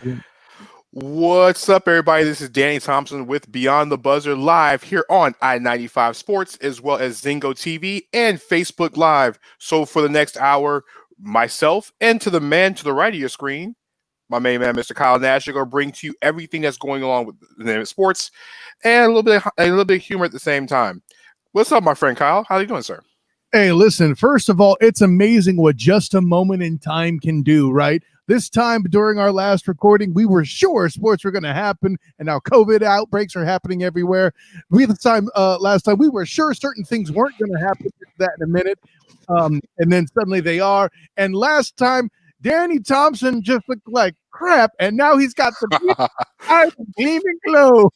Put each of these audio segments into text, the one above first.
Yeah. What's up, everybody? This is Danny Thompson with Beyond the Buzzer live here on I-95 Sports, as well as Zingo TV and Facebook Live. So for the next hour, myself and to the man to the right of your screen, my main man, Mr. Kyle Nash, are going to bring to you everything that's going on with the sports and a little bit of humor at the same time. What's up, my friend Kyle? How are you doing, sir? Hey, listen, first of all, it's amazing what just a moment in time can do, right? This time during our last recording, we were sure sports were going to happen, and now COVID outbreaks are happening everywhere. Last time we were sure certain things weren't going to happen. That in a minute, and then suddenly they are. And last time, Danny Thompson just looked like crap, and now he's got the gleaming glow.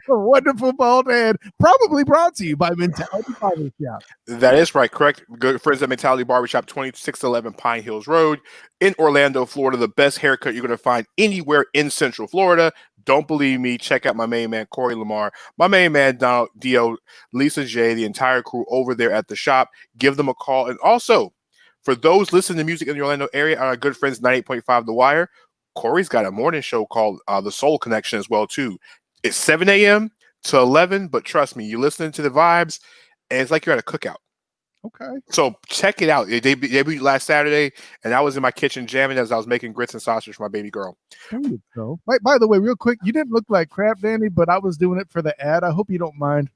Wonderful bald head, probably brought to you by Mentality Barbershop. That is right, correct. Good friends at Mentality Barbershop, 2611 Pine Hills Road in Orlando, Florida. The best haircut you're going to find anywhere in Central Florida. Don't believe me? Check out my main man, Corey Lamar, my main man, Donald Dio, Lisa J, the entire crew over there at the shop. Give them a call. And also, for those listening to music in the Orlando area, our good friends, 98.5 The Wire, Corey's got a morning show called The Soul Connection as well, too. It's 7 a.m. to 11, but trust me, you're listening to the vibes, and it's like you're at a cookout. Okay. So check it out. They debuted last Saturday, and I was in my kitchen jamming as I was making grits and sausage for my baby girl. There you go. By the way, real quick, you didn't look like crap, Danny, but I was doing it for the ad. I hope you don't mind.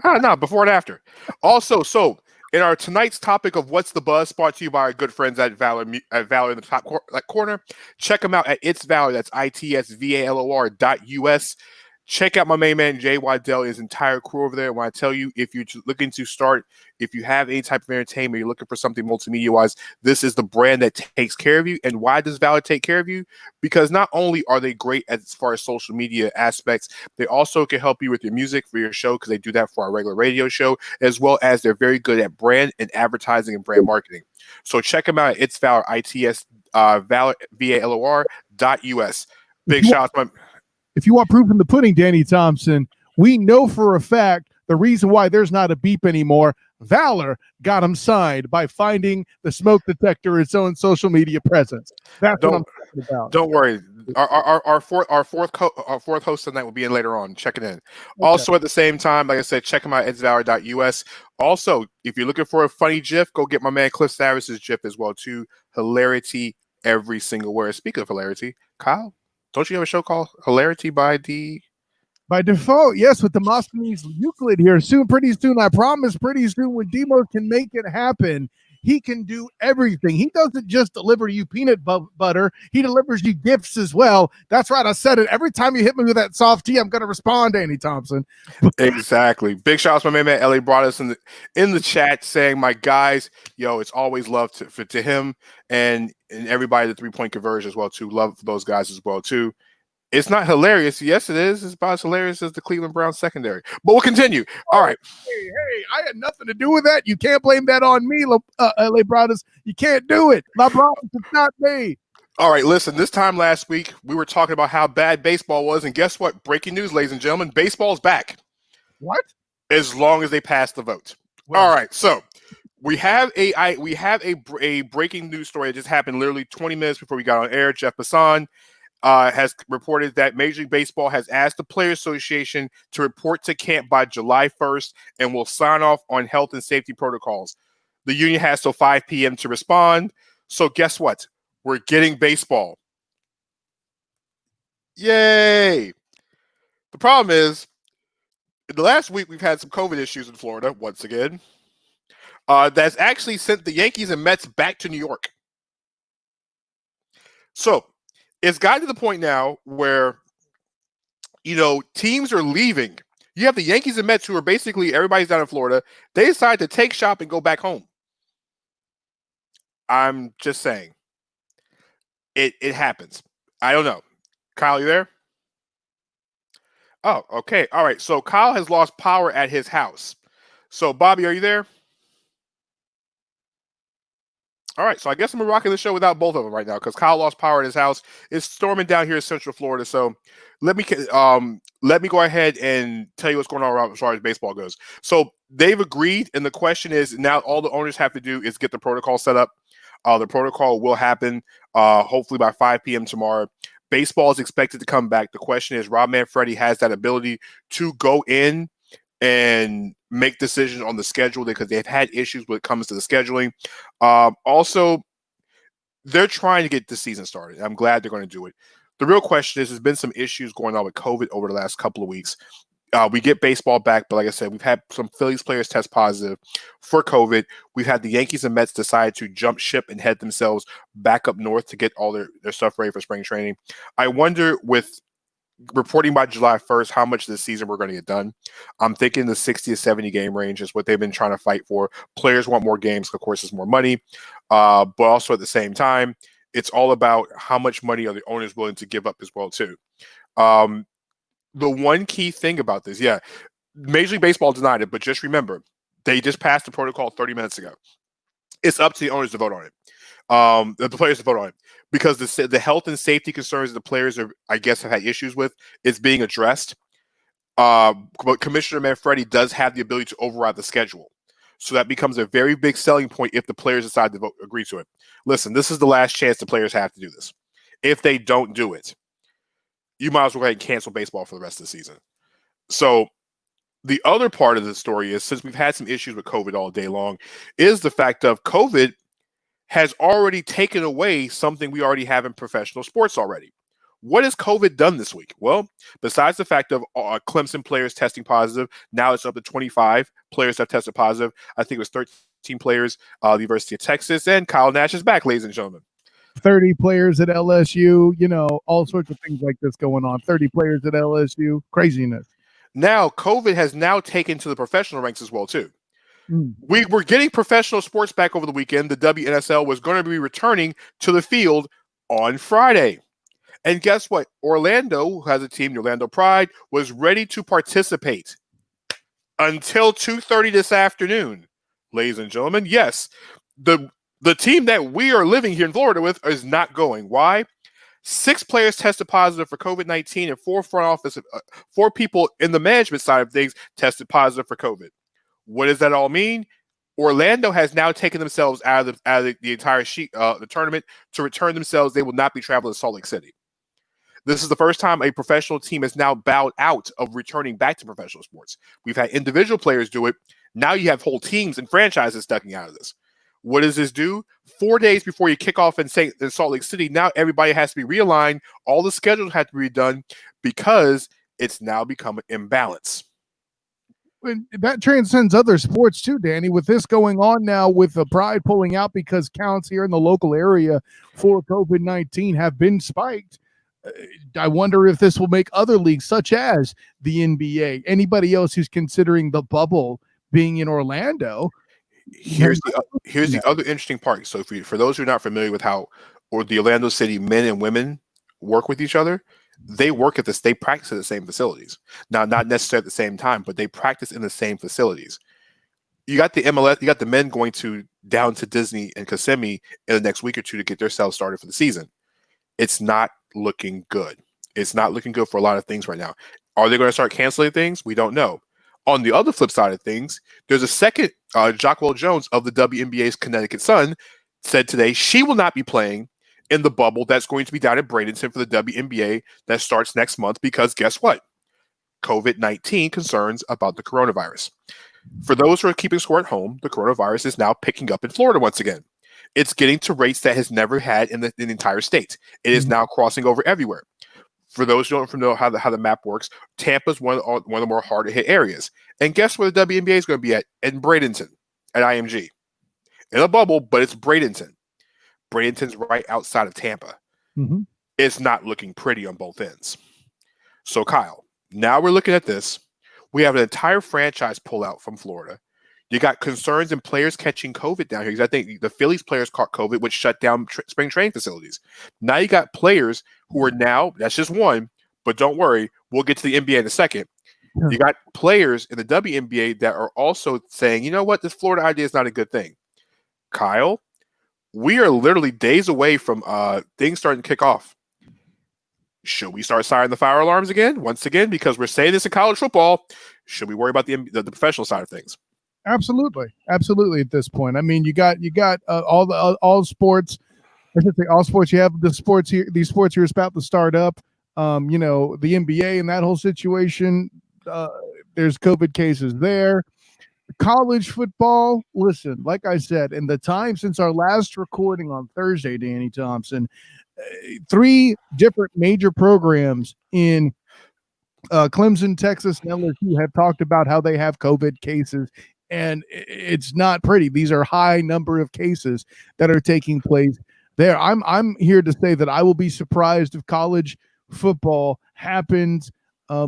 No, before and after. Also, so in our tonight's topic of What's the Buzz, brought to you by our good friends at Valor in the top corner. Check them out at It's Valor. That's ITSVALOR.US. Check out my main man, Jay Waddell, his entire crew over there. When I tell you, if you're looking to start, if you have any type of entertainment, you're looking for something multimedia-wise, this is the brand that takes care of you. And why does Valor take care of you? Because not only are they great as far as social media aspects, they also can help you with your music for your show, because they do that for our regular radio show, as well as they're very good at brand and advertising and brand marketing. So check them out at It's Valor, ITSVALOR.US. Big shout out to If you want proof in the pudding, Danny Thompson, we know for a fact the reason why there's not a beep anymore. Valor got him signed by finding the smoke detector its own social media presence. That's what I'm talking about. Don't worry. Our fourth host tonight will be in later on. Check it in. Okay. Also, at the same time, like I said, check them out at itsvalor.us. Also, if you're looking for a funny GIF, go get my man Cliff Savis's GIF as well, too. Hilarity every single word. Speaking of hilarity, Kyle, don't you have a show called Hilarity by default? Yes, with Demosthenes Euclid here. Pretty soon, I promise, pretty soon, when Demos can make it happen, he can do everything. He doesn't just deliver you peanut butter. He delivers you gifts as well. That's right. I said it. Every time you hit me with that soft tea, I'm going to respond, Danny Thompson. Exactly. Big shout out to my man, Ellie, brought us in the chat saying, my guys, yo, it's always love to him and everybody, the 3-point conversion as well, too. Love for those guys as well, too. It's not hilarious. Yes, it is. It's about as hilarious as the Cleveland Browns secondary. But we'll continue. All right. Hey, I had nothing to do with that. You can't blame that on me, LA Brothers. You can't do it. My Brothers, it's not me. All right, listen, this time last week, we were talking about how bad baseball was, and guess what? Breaking news, ladies and gentlemen, baseball's back. What? As long as they pass the vote. Well, all right, so we have a breaking news story that just happened literally 20 minutes before we got on air. Jeff Passan has reported that Major League Baseball has asked the Players Association to report to camp by July 1st and will sign off on health and safety protocols. The union has till 5 p.m. to respond. So guess what? We're getting baseball. Yay! The problem is, in the last week, we've had some COVID issues in Florida, once again. That's actually sent the Yankees and Mets back to New York. So, it's gotten to the point now where, teams are leaving. You have the Yankees and Mets, who are basically, everybody's down in Florida. They decide to take shop and go back home. I'm just saying. It happens. I don't know. Kyle, you there? Oh, okay. All right. So Kyle has lost power at his house. So, Bobby, are you there? All right. So I guess I'm rocking the show without both of them right now, because Kyle lost power at his house. It's storming down here in Central Florida. So let me go ahead and tell you what's going on as far as baseball goes. So they've agreed, and the question is now all the owners have to do is get the protocol set up. The protocol will happen hopefully by 5 p.m. tomorrow. Baseball is expected to come back. The question is, Rob Manfredi has that ability to go in and make decisions on the schedule because they've had issues when it comes to the scheduling. Also, they're trying to get the season started. I'm glad they're going to do it. The real question is, there's been some issues going on with COVID over the last couple of weeks. We get baseball back, but like I said, we've had some Phillies players test positive for COVID. We've had the Yankees and Mets decide to jump ship and head themselves back up north to get all their stuff ready for spring training. I wonder, with reporting by July 1st, how much of this season we're going to get done. I'm thinking the 60 to 70 game range is what they've been trying to fight for. Players want more games, of course, it's more money. But also at the same time, it's all about how much money are the owners willing to give up as well, too. The one key thing about this, Major League Baseball denied it, but just remember, they just passed the protocol 30 minutes ago. It's up to the owners to vote on it. The players to vote on it, because the health and safety concerns that the players have had issues with is being addressed. But Commissioner Manfredi does have the ability to override the schedule. So that becomes a very big selling point if the players decide to agree to it. Listen, this is the last chance the players have to do this. If they don't do it, you might as well go ahead and cancel baseball for the rest of the season. So the other part of the story is, since we've had some issues with COVID all day long, is the fact of COVID has already taken away something we already have in professional sports already. What has COVID done this week? Well, besides the fact of Clemson players testing positive, now it's up to 25 players have tested positive. I think it was 13 players, the University of Texas, and Kyle Nash is back, ladies and gentlemen. 30 players at LSU, all sorts of things like this going on. 30 players at LSU, craziness. Now, COVID has now taken to the professional ranks as well, too. We were getting professional sports back over the weekend. The WNSL was going to be returning to the field on Friday. And guess what? Orlando, who has a team, the Orlando Pride, was ready to participate until 2:30 this afternoon. Ladies and gentlemen, yes, the team that we are living here in Florida with is not going. Why? 6 players tested positive for COVID-19 and 4 front office, 4 people in the management side of things tested positive for COVID. What does that all mean? Orlando has now taken themselves out of the entire the tournament to return themselves. They will not be traveling to Salt Lake City. This is the first time a professional team has now bowed out of returning back to professional sports. We've had individual players do it. Now you have whole teams and franchises ducking out of this. What does this do? 4 days before you kick off in Salt Lake City, now everybody has to be realigned. All the schedules have to be done because it's now become an imbalance. That transcends other sports too, Danny. With this going on now, with the Pride pulling out because counts here in the local area for COVID-19 have been spiked, I wonder if this will make other leagues, such as the NBA, anybody else who's considering the bubble being in Orlando. Here's the other interesting part. So for those who are not familiar with how the Orlando City men and women work with each other, they practice at the same facilities. Now, not necessarily at the same time, but they practice in the same facilities. You got the MLS, you got the men going down to Disney and Kissimmee in the next week or two to get themselves started for the season. It's not looking good. It's not looking good for a lot of things right now. Are they going to start canceling things? We don't know. On the other flip side of things, there's a second, Jacquel Jones of the WNBA's Connecticut Sun said today she will not be playing in the bubble that's going to be down at Bradenton for the WNBA that starts next month because guess what? COVID-19 concerns about the coronavirus. For those who are keeping score at home, the coronavirus is now picking up in Florida once again. It's getting to rates that has never had in the entire state. It is now crossing over everywhere. For those who don't know how the map works, Tampa's one of the more hard to hit areas. And guess where the WNBA is going to be at? In Bradenton, at IMG. In a bubble, but it's Bradenton. Bradenton's right outside of Tampa. It's not looking pretty on both ends. So, Kyle, now we're looking at this. We have an entire franchise pull out from Florida. You got concerns in players catching COVID down here because I think the Phillies players caught COVID, which shut down spring training facilities. Now you got players who are now, that's just one, but don't worry, we'll get to the NBA in a second. You got players in the WNBA that are also saying, you know what, this Florida idea is not a good thing. Kyle, we are literally days away from things starting to kick off. Should we start siring the fire alarms again? Once again, because we're saying this in college football, should we worry about the professional side of things? Absolutely, absolutely. At this point, I mean, you got all sports. I should say all sports. You have the sports here, these sports you're about to start up. The NBA and that whole situation. Uh, there's COVID cases there. College football. Listen, like I said, in the time since our last recording on Thursday, Danny Thompson, three different major programs in Clemson, Texas, and LSU have talked about how they have COVID cases, and it's not pretty. These are high number of cases that are taking place there. I'm here to say that I will be surprised if college football happens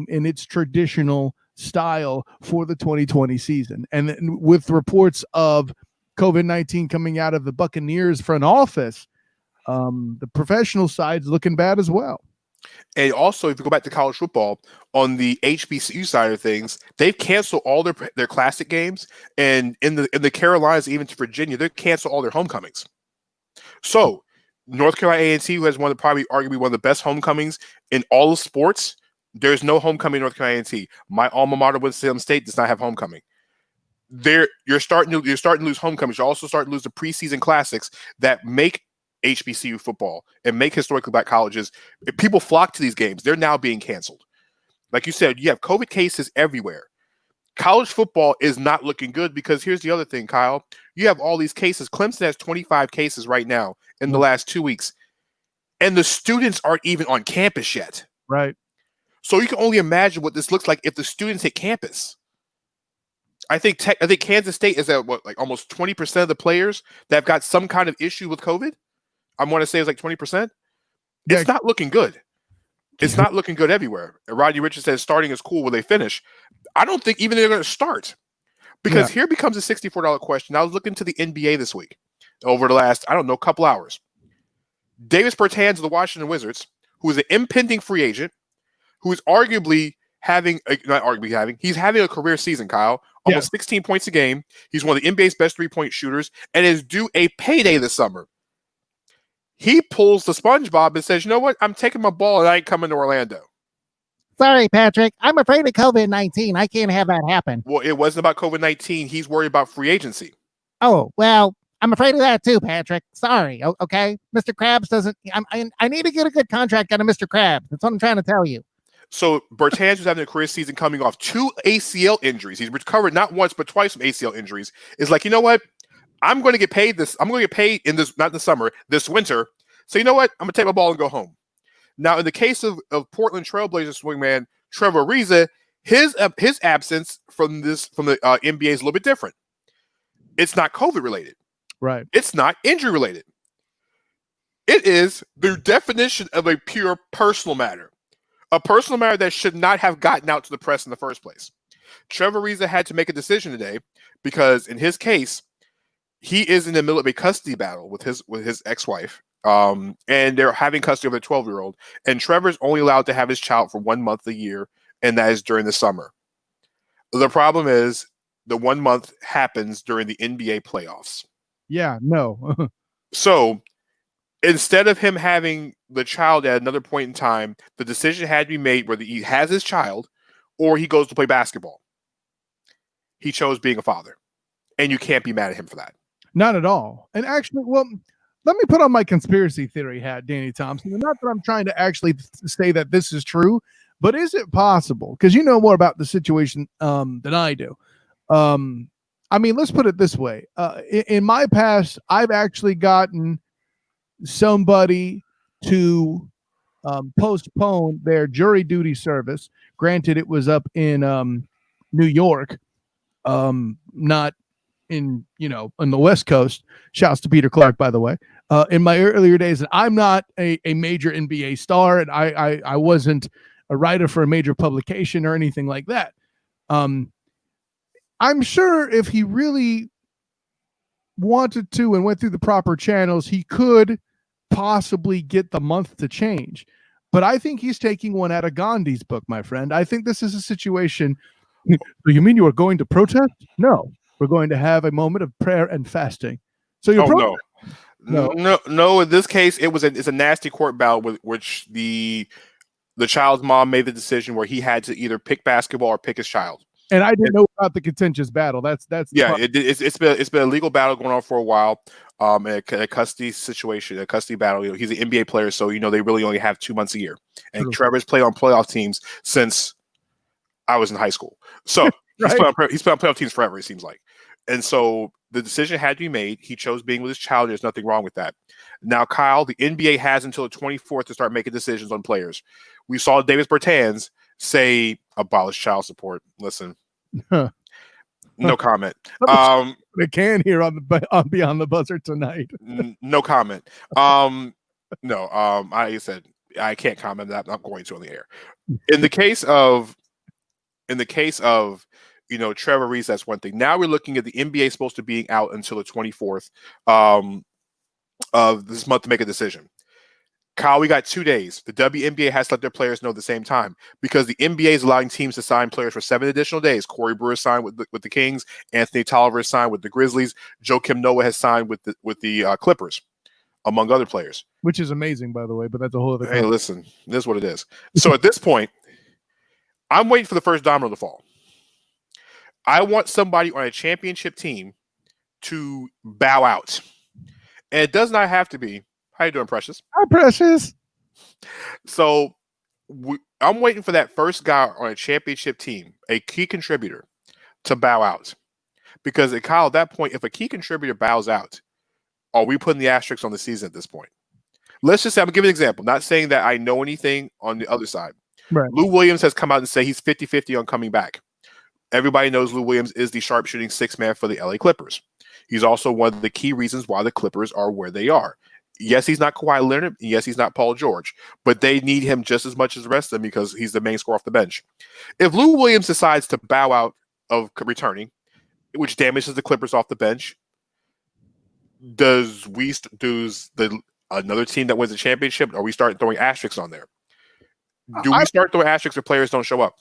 in its traditional style for the 2020 season, and with reports of COVID-19 coming out of the Buccaneers front office, the professional side's looking bad as well. And also, if you go back to college football, on the HBCU side of things, they've canceled all their classic games, and in the Carolinas, even to Virginia, they've canceled all their homecomings. So, North Carolina A&T, who has probably arguably one of the best homecomings in all of sports, there's no homecoming in North Carolina A&T. My alma mater, Winston-Salem State, does not have homecoming. You're starting to lose homecomings. You're also starting to lose the preseason classics that make HBCU football and make historically black colleges. If people flock to these games, they're now being canceled. Like you said, you have COVID cases everywhere. College football is not looking good because here's the other thing, Kyle. You have all these cases. Clemson has 25 cases right now in the last 2 weeks, and the students aren't even on campus yet. Right. So you can only imagine what this looks like if the students hit campus. I think Kansas State is at almost 20% of the players that have got some kind of issue with COVID. I want to say it's like 20%. Yeah. It's not looking good. It's not looking good everywhere. Rodney Richards says starting is cool when they finish. I don't think even they're going to start, because here becomes a $64 question. I was looking to the NBA this week over the last, couple hours. Davis Bertans of the Washington Wizards, who is an impending free agent, who is arguably he's having a career season, Kyle. Almost 16 points a game. He's one of the NBA's best three-point shooters and is due a payday this summer. He pulls the SpongeBob and says, you know what? I'm taking my ball and I ain't coming to Orlando. Sorry, Patrick. I'm afraid of COVID-19. I can't have that happen. Well, it wasn't about COVID-19. He's worried about free agency. Oh, well, I'm afraid of that too, Patrick. Sorry. Okay. Mr. Krabs doesn't, I need to get a good contract out of Mr. Krabs. That's what I'm trying to tell you. So Bertans was having a career season coming off 2 ACL injuries. He's recovered not once, but twice from ACL injuries. Is like, you know what? I'm going to get paid this. I'm going to get paid in this, not in the summer, this winter. So you know what? I'm going to take my ball and go home. Now, in the case of Portland Trailblazers swingman Trevor Ariza, his absence from the NBA is a little bit different. It's not COVID related. Right. It's not injury related. It is the definition of a pure personal matter. A personal matter that should not have gotten out to the press in the first place. Trevor Ariza had to make a decision today because in his case, he is in the middle of a custody battle with his ex-wife. And they're having custody of a 12-year-old. And Trevor's only allowed to have his child for 1 month a year, and that is during the summer. The problem is the 1 month happens during the NBA playoffs. Yeah, no. So instead of him having the child at another point in time, the decision had to be made whether he has his child or he goes to play basketball. He chose being a father. And you can't be mad at him for that. Not at all. And actually, well, let me put on my conspiracy theory hat, Danny Thompson. And not that I'm trying to actually say that this is true, but is it possible? Because you know more about the situation than I do. I mean, let's put it this way. In my past, I've actually gotten somebody to postpone their jury duty service. Granted, it was up in New York, not in the West Coast. Shouts to Peter Clark, by the way. In my earlier days, and I'm not a major NBA star, and I wasn't a writer for a major publication or anything like that. I'm sure if he really wanted to and went through the proper channels, he could possibly get the month to change. But I think he's taking one out of Gandhi's book, my friend. I think this is a situation. So you mean you are going to protest? No, we're going to have a moment of prayer and fasting. So you're no. In this case, it's a nasty court battle with which the child's mom made the decision where he had to either pick basketball or pick his child. And I didn't know about the contentious battle. That's the Yeah, part. it's been a legal battle going on for a while. A custody situation, a custody battle. He's an NBA player, so they really only have 2 months a year. And True. Trevor's played on playoff teams since I was in high school. So he's played on playoff teams forever, it seems like. And so the decision had to be made. He chose being with his child. There's nothing wrong with that. Now, Kyle, the NBA has until the 24th to start making decisions on players. We saw Davis Bertans say abolish child support. Listen, no comment. They can hear on Beyond the Buzzer tonight. No comment. I said I can't comment that. I'm not going to on the air. In the case of Trevor Reese, that's one thing. Now we're looking at the NBA supposed to being out until the 24th of this month to make a decision. Kyle, we got 2 days. The WNBA has to let their players know at the same time because the NBA is allowing teams to sign players for 7 additional days. Corey Brewer signed with the Kings. Anthony Tolliver signed with the Grizzlies. Joakim Noah has signed with the Clippers, among other players. Which is amazing, by the way, but that's a whole other thing. Hey, listen, this is what it is. So at this point, I'm waiting for the first domino to fall. I want somebody on a championship team to bow out. And it does not have to be. How you doing, Precious? Hi, Precious. So I'm waiting for that first guy on a championship team, a key contributor, to bow out. Because, Kyle, at that point, if a key contributor bows out, are we putting the asterisk on the season at this point? Let's just say, I'm going to give an example. Not saying that I know anything on the other side. Right. Lou Williams has come out and said he's 50-50 on coming back. Everybody knows Lou Williams is the sharpshooting sixth man for the LA Clippers. He's also one of the key reasons why the Clippers are where they are. Yes, he's not Kawhi Leonard. Yes, he's not Paul George, but they need him just as much as the rest of them because he's the main scorer off the bench. If Lou Williams decides to bow out of returning, which damages the Clippers off the bench, does another team that wins the championship, or we start throwing asterisks on there? Do we start throwing asterisks if players don't show up?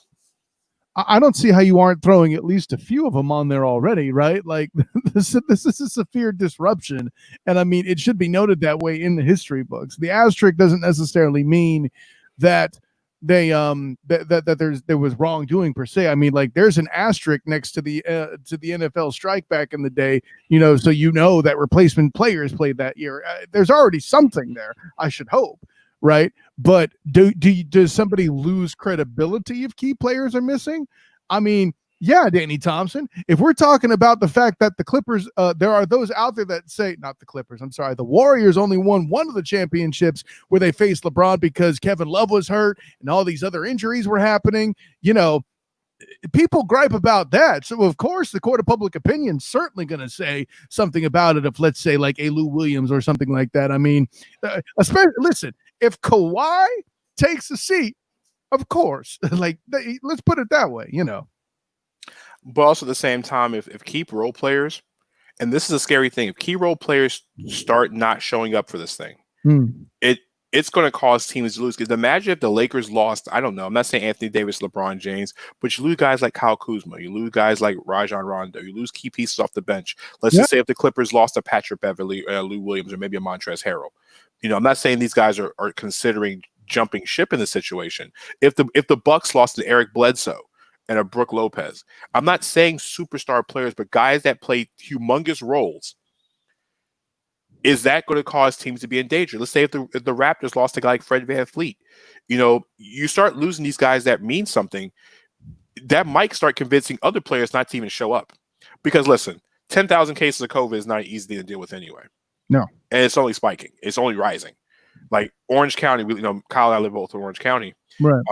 I don't see how you aren't throwing at least a few of them on there already, right? Like this is a severe disruption. And I mean, it should be noted that way in the history books. The asterisk doesn't necessarily mean that they there was wrongdoing per se. I mean, like there's an asterisk next to the NFL strike back in the day, so that replacement players played that year. There's already something there, I should hope. Right. But does somebody lose credibility if key players are missing? I mean, yeah, Danny Thompson. If we're talking about the fact that the Clippers, there are those out there that say, not the Clippers, I'm sorry, the Warriors only won one of the championships where they faced LeBron because Kevin Love was hurt and all these other injuries were happening. People gripe about that. So, of course, the court of public opinion is certainly going to say something about it if, let's say, like a Lou Williams or something like that. I mean, listen, if Kawhi takes a seat, of course, let's put it that way, But also at the same time, if key role players, and this is a scary thing, if key role players start not showing up for this thing, it's going to cause teams to lose. Because imagine if the Lakers lost, I don't know, I'm not saying Anthony Davis, LeBron James, but you lose guys like Kyle Kuzma, you lose guys like Rajon Rondo, you lose key pieces off the bench. Let's just say if the Clippers lost to Patrick Beverley, Lou Williams, or maybe a Montrezl Harrell. I'm not saying these guys are considering jumping ship in the situation. If the Bucks lost to Eric Bledsoe and a Brook Lopez, I'm not saying superstar players, but guys that play humongous roles. Is that going to cause teams to be in danger? Let's say if the Raptors lost a guy like Fred VanVleet, you start losing these guys that mean something. That might start convincing other players not to even show up. Because listen, 10,000 cases of COVID is not an easy thing to deal with anyway. No. And it's only spiking. It's only rising. Like Orange County, Kyle and I live both in Orange County. Right.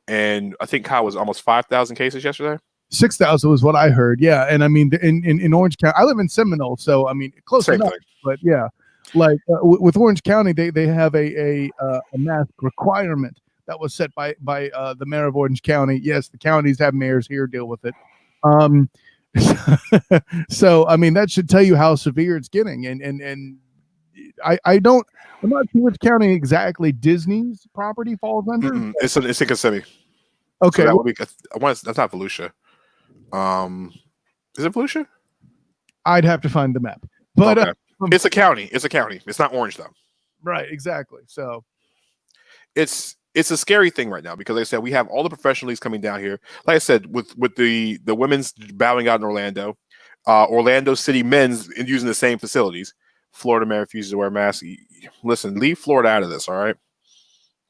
And I think Kyle was almost 5,000 cases yesterday. 6,000 was what I heard. Yeah. And I mean, in Orange County, I live in Seminole. So, I mean, close enough. But yeah, like with Orange County, they have a mask requirement that was set by the mayor of Orange County. Yes, the counties have mayors here deal with it. So, I mean, that should tell you how severe it's getting. And I'm not sure which county exactly Disney's property falls under. It's in Kissimmee. Okay. So that would be, that's not Volusia. Is it Volusia? I'd have to find the map. But okay. It's a county. It's not Orange though. Right, exactly. So it's it's a scary thing right now because, like I said, we have all the professional leagues coming down here. Like I said, with the women's bowing out in Orlando, Orlando City men's using the same facilities. Florida man refuses to wear masks. Listen, leave Florida out of this, all right?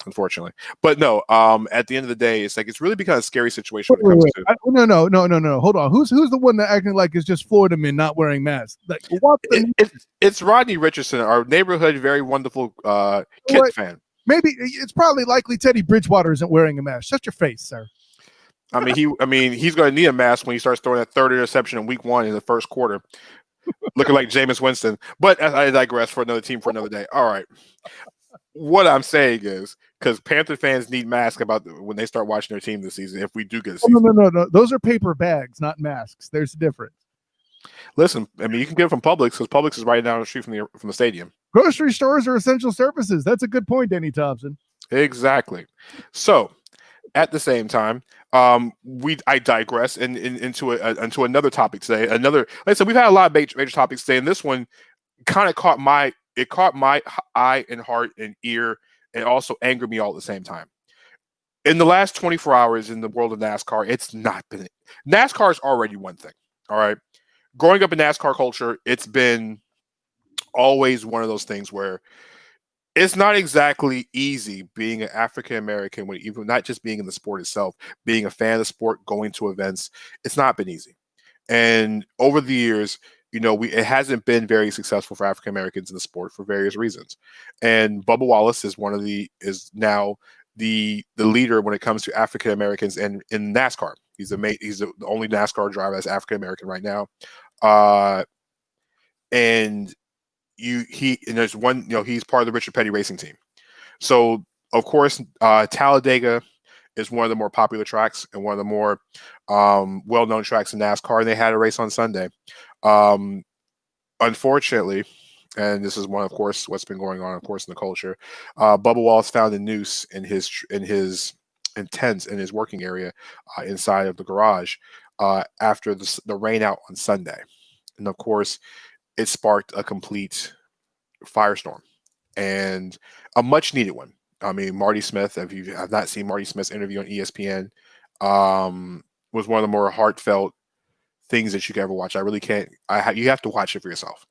Unfortunately, but no. At the end of the day, it's like it's really become a scary situation when it comes to. No. Hold on. Who's the one that acting like it's just Florida men not wearing masks? Like what? It's Rodney Richardson, our neighborhood, very wonderful kid fan. Maybe it's probably likely Teddy Bridgewater isn't wearing a mask. Shut your face, sir. I mean, he's going to need a mask when he starts throwing that third interception in week 1 in the first quarter, looking like Jameis Winston. But I digress for another team for another day. All right. What I'm saying is, because Panther fans need masks when they start watching their team this season, if we do get a season. No. Those are paper bags, not masks. There's a difference. Listen, I mean, you can get it from Publix because Publix is right down the street from the stadium. Grocery stores are essential services. That's a good point, Danny Thompson. Exactly. So, at the same time, I digress into another topic today. Like I said, we've had a lot of major topics today, and this one kind of caught my eye and heart and ear, and also angered me all at the same time. In the last 24 hours in the world of NASCAR, it's not been. NASCAR is already one thing. All right. Growing up in NASCAR culture, it's been always one of those things where it's not exactly easy being an African American, when even not just being in the sport itself, being a fan of the sport, going to events. It's not been easy. And over the years, it hasn't been very successful for African Americans in the sport for various reasons. And Bubba Wallace is now the leader when it comes to African Americans and in NASCAR. He's the only NASCAR driver that's African American right now. And there's one, he's part of the Richard Petty Racing team. So of course, Talladega is one of the more popular tracks and one of the more well-known tracks in NASCAR. And they had a race on Sunday. Unfortunately, and this is one, of course, what's been going on, of course, in the culture. Bubba Wallace found a noose in his tents in his working area inside of the garage after the rain out on Sunday. And of course, it sparked a complete firestorm and a much needed one. I mean, Marty Smith, if you have not seen Marty Smith's interview on ESPN, was one of the more heartfelt things that you could ever watch. I really can't. You have to watch it for yourself.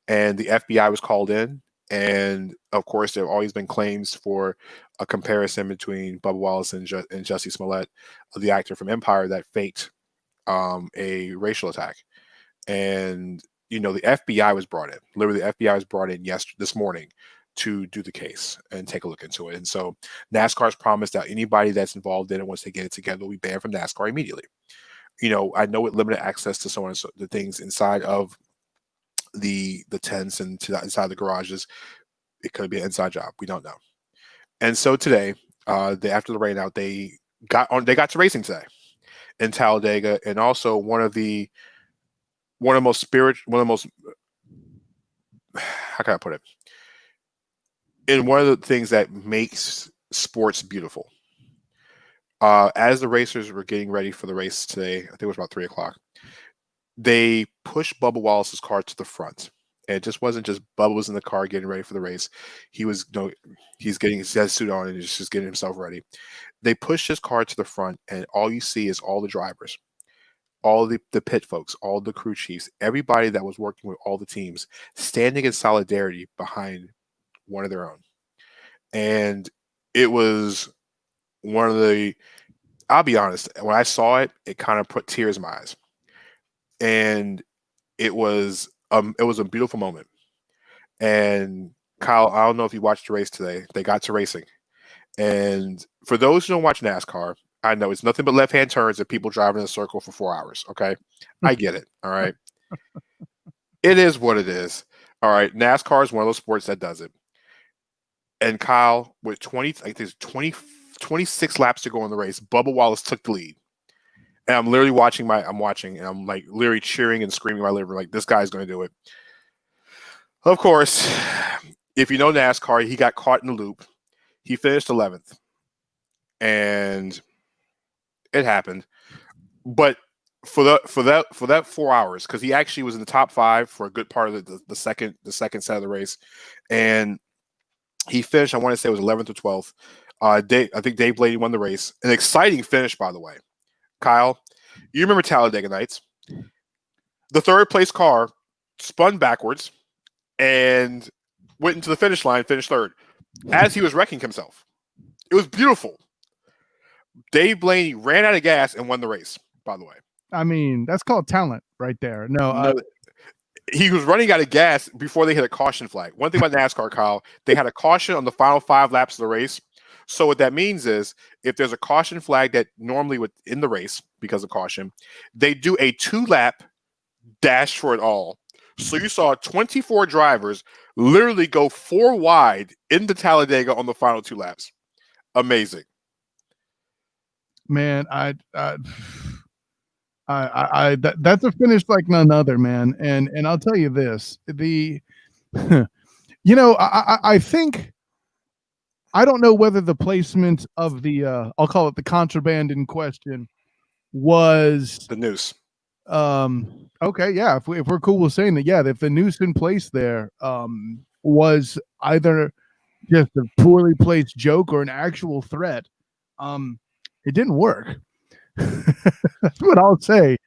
And the FBI was called in, and of course, there have always been claims for a comparison between Bubba Wallace and Jussie Smollett, the actor from Empire, that faked a racial attack. And the FBI was brought in. Literally, the FBI was brought in this morning to do the case and take a look into it. And so NASCAR's promised that anybody that's involved in it, once they get it together, will be banned from NASCAR immediately. I know with limited access to so on and so the things inside of the tents and inside the garages, it could be an inside job. We don't know. And so today, after the rain out, they got to racing today in Talladega, and also one of the most how can I put it? And one of the things that makes sports beautiful. As the racers were getting ready for the race today, I think it was about 3:00, they pushed Bubba Wallace's car to the front. And it just wasn't just Bubba was in the car getting ready for the race. He was, he's getting his suit on and he's just getting himself ready. They pushed his car to the front, and all you see is all the drivers, all the pit folks, all the crew chiefs, everybody that was working with all the teams standing in solidarity behind one of their own. And it was one of I'll be honest, when I saw it, it kind of put tears in my eyes. And it was a beautiful moment. And Kyle, I don't know if you watched the race today. They got to racing. And for those who don't watch NASCAR, I know it's nothing but left-hand turns and people driving in a circle for 4 hours. Okay. I get it. All right. It is what it is. All right. NASCAR is one of those sports that does it. And Kyle, with 26 laps to go in the race, Bubba Wallace took the lead. And I'm literally watching and I'm like literally cheering and screaming my liver, like, this guy's going to do it. Of course, if you know NASCAR, he got caught in the loop. He finished 11th. And it happened. But for that 4 hours, because he actually was in the top 5 for a good part of the second set of the race. And he finished, I want to say it was 11th or 12th. I think Dave Blaney won the race. An exciting finish, by the way. Kyle, you remember Talladega Nights? The third place car spun backwards and went into the finish line, finished third, as he was wrecking himself. It was beautiful. Dave Blaney ran out of gas and won the race, by the way. I mean, that's called talent right there. No, he was running out of gas before they hit a caution flag. One thing about NASCAR, Kyle, they had a caution on the final 5 laps of the race. So what that means is if there's a caution flag that normally would in the race because of caution, they do a 2-lap dash for it all. So you saw 24 drivers literally go 4 wide into Talladega on the final 2 laps. Amazing. Man, that's a finish like none other, man. And I'll tell you this, I think, I don't know whether the placement of the, I'll call it the contraband in question was the noose. Okay. Yeah. If we're cool with saying that, yeah, if the noose in place there, was either just a poorly placed joke or an actual threat, it didn't work. That's what I'll say.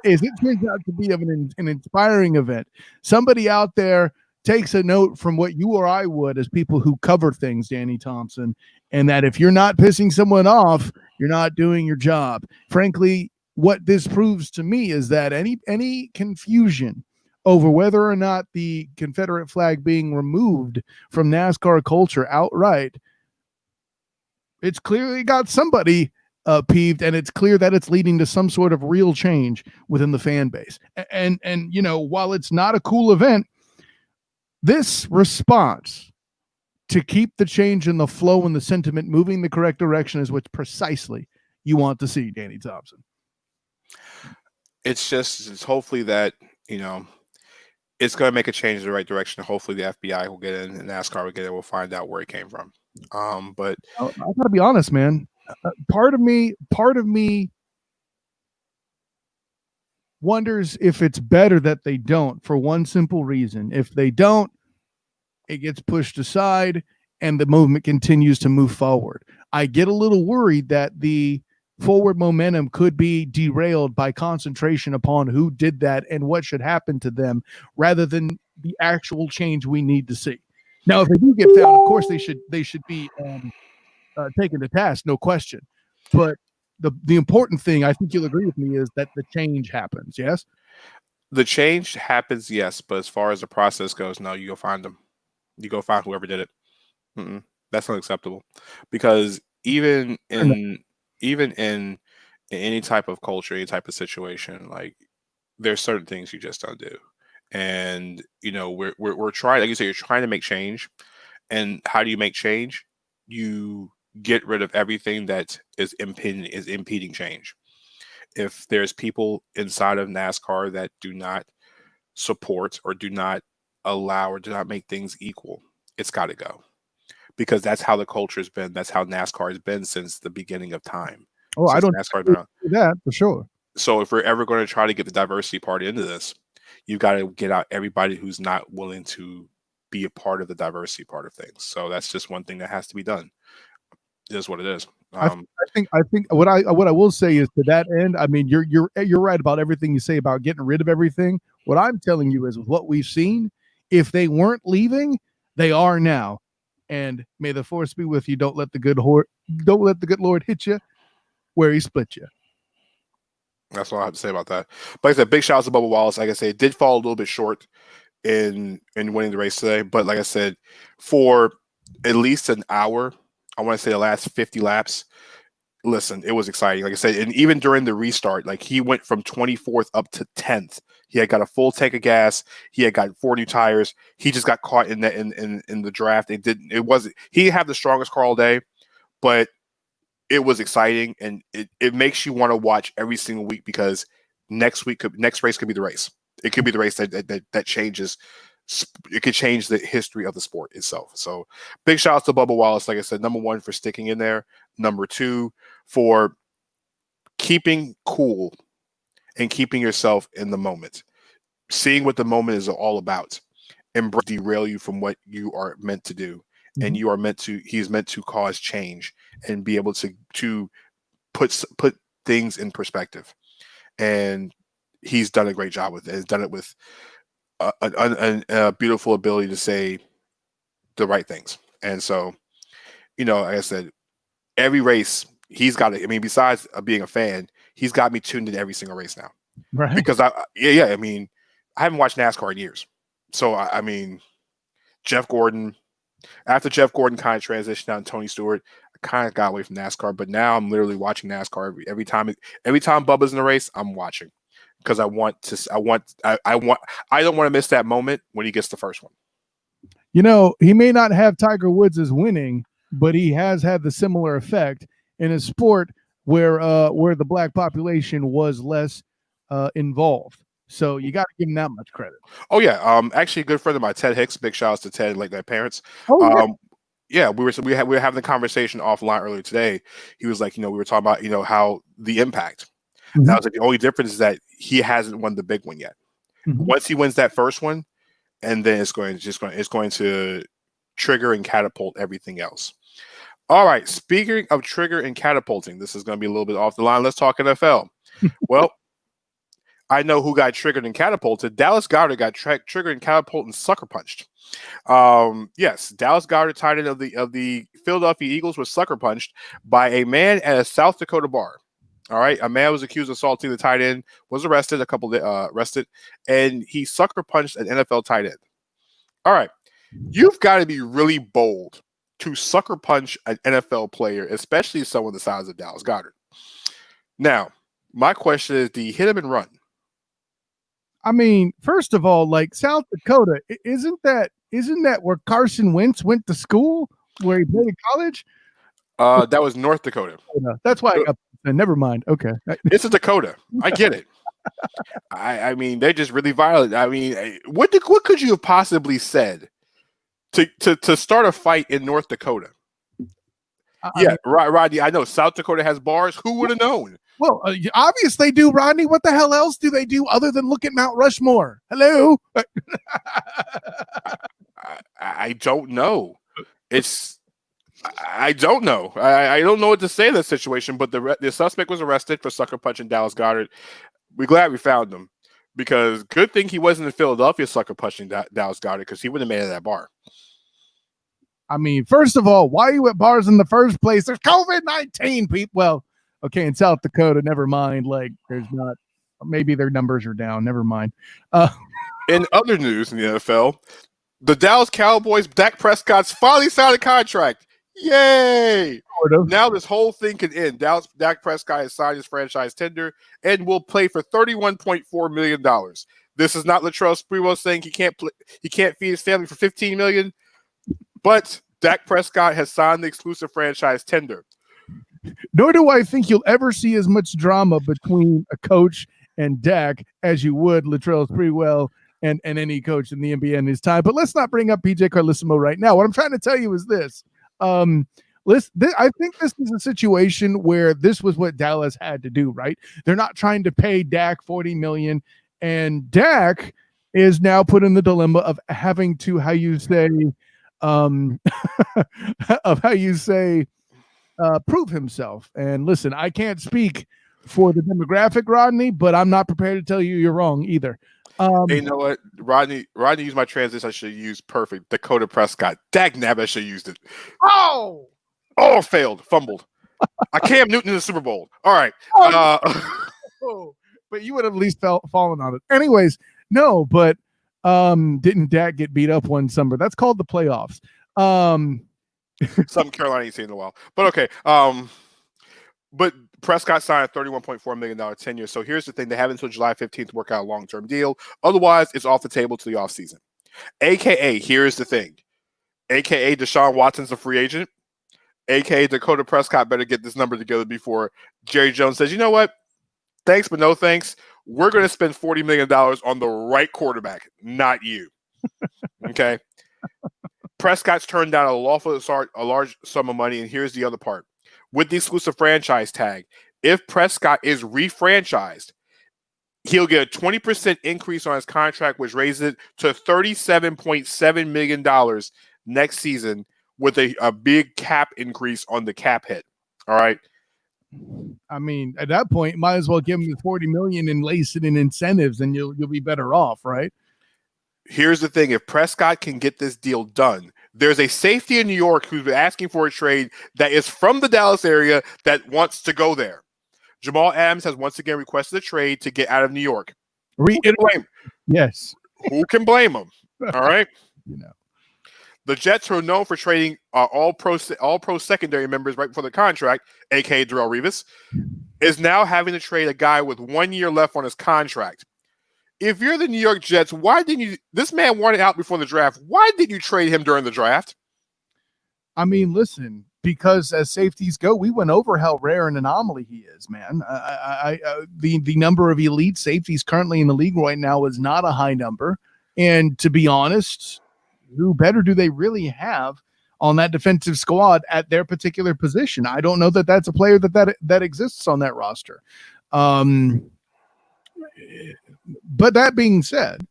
Is it turns out to be of an inspiring event. Somebody out there takes a note from what you or I would as people who cover things, Danny Thompson, and that if you're not pissing someone off, you're not doing your job. Frankly, what this proves to me is that any confusion over whether or not the Confederate flag being removed from NASCAR culture outright, it's clearly got somebody peeved, and it's clear that it's leading to some sort of real change within the fan base. And while it's not a cool event, this response to keep the change in the flow and the sentiment moving the correct direction is what precisely you want to see, Danny Thompson. It's hopefully that, it's going to make a change in the right direction. Hopefully the FBI will get in and NASCAR will get in. We'll find out where it came from. But I gotta be honest, man. Part of me wonders if it's better that they don't, for one simple reason. If they don't, it gets pushed aside and the movement continues to move forward. I get a little worried that the forward momentum could be derailed by concentration upon who did that and what should happen to them rather than the actual change we need to see. Now, if they do get found, of course they should be taken to task, no question. But the important thing, I think you'll agree with me, is that the change happens. Yes, the change happens. Yes, but as far as the process goes, no, you go find them. You go find whoever did it. That's unacceptable. Because even in any type of culture, any type of situation, like there's certain things you just don't do. And we're trying, like you say, you're trying to make change. And how do you make change? You get rid of everything that is impeding change. If there's people inside of NASCAR that do not support or do not allow or do not make things equal, it's got to go. Because that's how the culture's been. That's how NASCAR has been since the beginning of time. Oh, I don't NASCAR that for sure. So if we're ever going to try to get the diversity part into this, you've got to get out everybody who's not willing to be a part of the diversity part of things. So that's just one thing that has to be done. It is what it is. I think what I will say is, to that end, I mean, you're right about everything you say about getting rid of everything. What I'm telling you is, with what we've seen, if they weren't leaving, they are now. And may the force be with you. Don't let the good Lord hit you where he split you. That's all I have to say about that. But like I said, big shout out to Bubba Wallace. Like I said, it did fall a little bit short in winning the race today. But like I said, for at least an hour, I want to say the last 50 laps, listen, it was exciting. Like I said, and even during the restart, like he went from 24th up to 10th. He had got a full tank of gas. He had got 4 new tires. He just got caught in the draft. He didn't have the strongest car all day, but it was exciting, and it makes you want to watch every single week, because next race could be the race. It could be the race that changes. It could change the history of the sport itself. So big shout out to Bubba Wallace. Like I said, number 1 for sticking in there. Number 2 for keeping cool and keeping yourself in the moment, seeing what the moment is all about, and derail you from what you are meant to do. and he's meant to cause change and be able to put things in perspective. And he's done a great job with it. He's done it with a beautiful ability to say the right things. And so, like I said, every race he's got it. I mean, besides being a fan, he's got me tuned in every single race now. Right. Because I haven't watched NASCAR in years. So I mean, Jeff Gordon, after Jeff Gordon kind of transitioned out and Tony Stewart, I kind of got away from NASCAR, but now I'm literally watching NASCAR every time Bubba's in the race, I'm watching. Because I don't want to miss that moment when he gets the first one. He may not have Tiger Woods as winning, but he has had the similar effect in a sport where the black population was less involved. So you got to give him that much credit. Oh yeah, actually, a good friend of mine, Ted Hicks. Big shout outs to Ted, like their parents. Oh, yeah, we were having the conversation offline earlier today. He was like, we were talking about how the impact. Mm-hmm. That was like the only difference is that he hasn't won the big one yet. Mm-hmm. Once he wins that first one, and then it's going to trigger and catapult everything else. All right, speaking of trigger and catapulting, this is going to be a little bit off the line. Let's talk NFL. Well, I know who got triggered and catapulted. Dallas Goedert got triggered and catapulted and sucker punched. Yes, Dallas Goedert, tight end of the Philadelphia Eagles, was sucker punched by a man at a South Dakota bar. All right, a man was accused of assaulting the tight end, was arrested, and he sucker punched an NFL tight end. All right, you've got to be really bold to sucker punch an NFL player, especially someone the size of Dallas Goedert. Now, my question is, do you hit him and run? I mean, first of all, like South Dakota, isn't that where Carson Wentz went to school, where he played in college? That was North Dakota. That's why. Never mind. Okay, it's a Dakota. I get it. I mean, they're just really violent. I mean, what could you have possibly said to start a fight in North Dakota? Rodney. I know South Dakota has bars. Who would have known? Well, obviously they do, Rodney. What the hell else do they do other than look at Mount Rushmore? Hello? I don't know. I don't know. I don't know what to say in this situation, but the suspect was arrested for sucker punching Dallas Goedert. We're glad we found him, because good thing he wasn't in Philadelphia sucker punching Dallas Goedert, because he wouldn't have made it at that bar. I mean, first of all, why are you at bars in the first place? There's COVID-19, people. Well, okay, in South Dakota, never mind. Like, there's not. Maybe their numbers are down. Never mind. In other news in the NFL, the Dallas Cowboys, Dak Prescott's finally signed a contract. Yay! Sort of. Now this whole thing can end. Dak Prescott has signed his franchise tender and will play for $31.4 million. This is not Latrell Sprewell saying he can't feed his family for $15 million, but Dak Prescott has signed the exclusive franchise tender. Nor do I think you'll ever see as much drama between a coach and Dak as you would Latrell Sprewell and any coach in the NBA in his time. But let's not bring up PJ Carlesimo right now. What I'm trying to tell you is this. I think this is a situation where this was what Dallas had to do, right? They're not trying to pay Dak $40 million, and Dak is now put in the dilemma of having to, prove himself. And listen, I can't speak for the demographic, Rodney, but I'm not prepared to tell you you're wrong either. Hey, you know what? Rodney used my transition. I should have used perfect. Dakota Prescott. Dag nabbit, I should have used it. Oh, failed. Fumbled. Cam Newton in the Super Bowl. All right. But you would have at least fallen on it. Anyways, no, but didn't Dak get beat up one summer? That's called the playoffs. Something Carolina ain't seen in a while. But okay. But Prescott signed a $31.4 million tenure. So here's the thing. They have until July 15th to work out a long-term deal. Otherwise, it's off the table to the offseason. AKA, here's the thing. AKA, Deshaun Watson's a free agent. AKA, Dakota Prescott better get this number together before Jerry Jones says, you know what? Thanks, but no thanks. We're going to spend $40 million on the right quarterback, not you. Okay? Prescott's turned down a large sum of money, and here's the other part. With the exclusive franchise tag, if Prescott is refranchised, he'll get a 20% increase on his contract, which raises it to $37.7 million next season, with a big cap increase on the cap hit. All right. I mean, at that point, might as well give him the $40 million and lace it in incentives, and you'll be better off, right? Here's the thing: if Prescott can get this deal done, there's a safety in New York who's been asking for a trade that is from the Dallas area that wants to go there. Jamal Adams has once again requested a trade to get out of New York. Yes. Who can blame him? All right. The Jets, who are known for trading all pro secondary members right before the contract, aka Darrelle Revis, is now having to trade a guy with 1 year left on his contract. If you're the New York Jets, why didn't you? This man wanted out before the draft. Why did you trade him during the draft? I mean, listen, because as safeties go, we went over how rare an anomaly he is, man. The number of elite safeties currently in the league right now is not a high number, and to be honest, who better do they really have on that defensive squad at their particular position? I don't know that that's a player that exists on that roster. But that being said,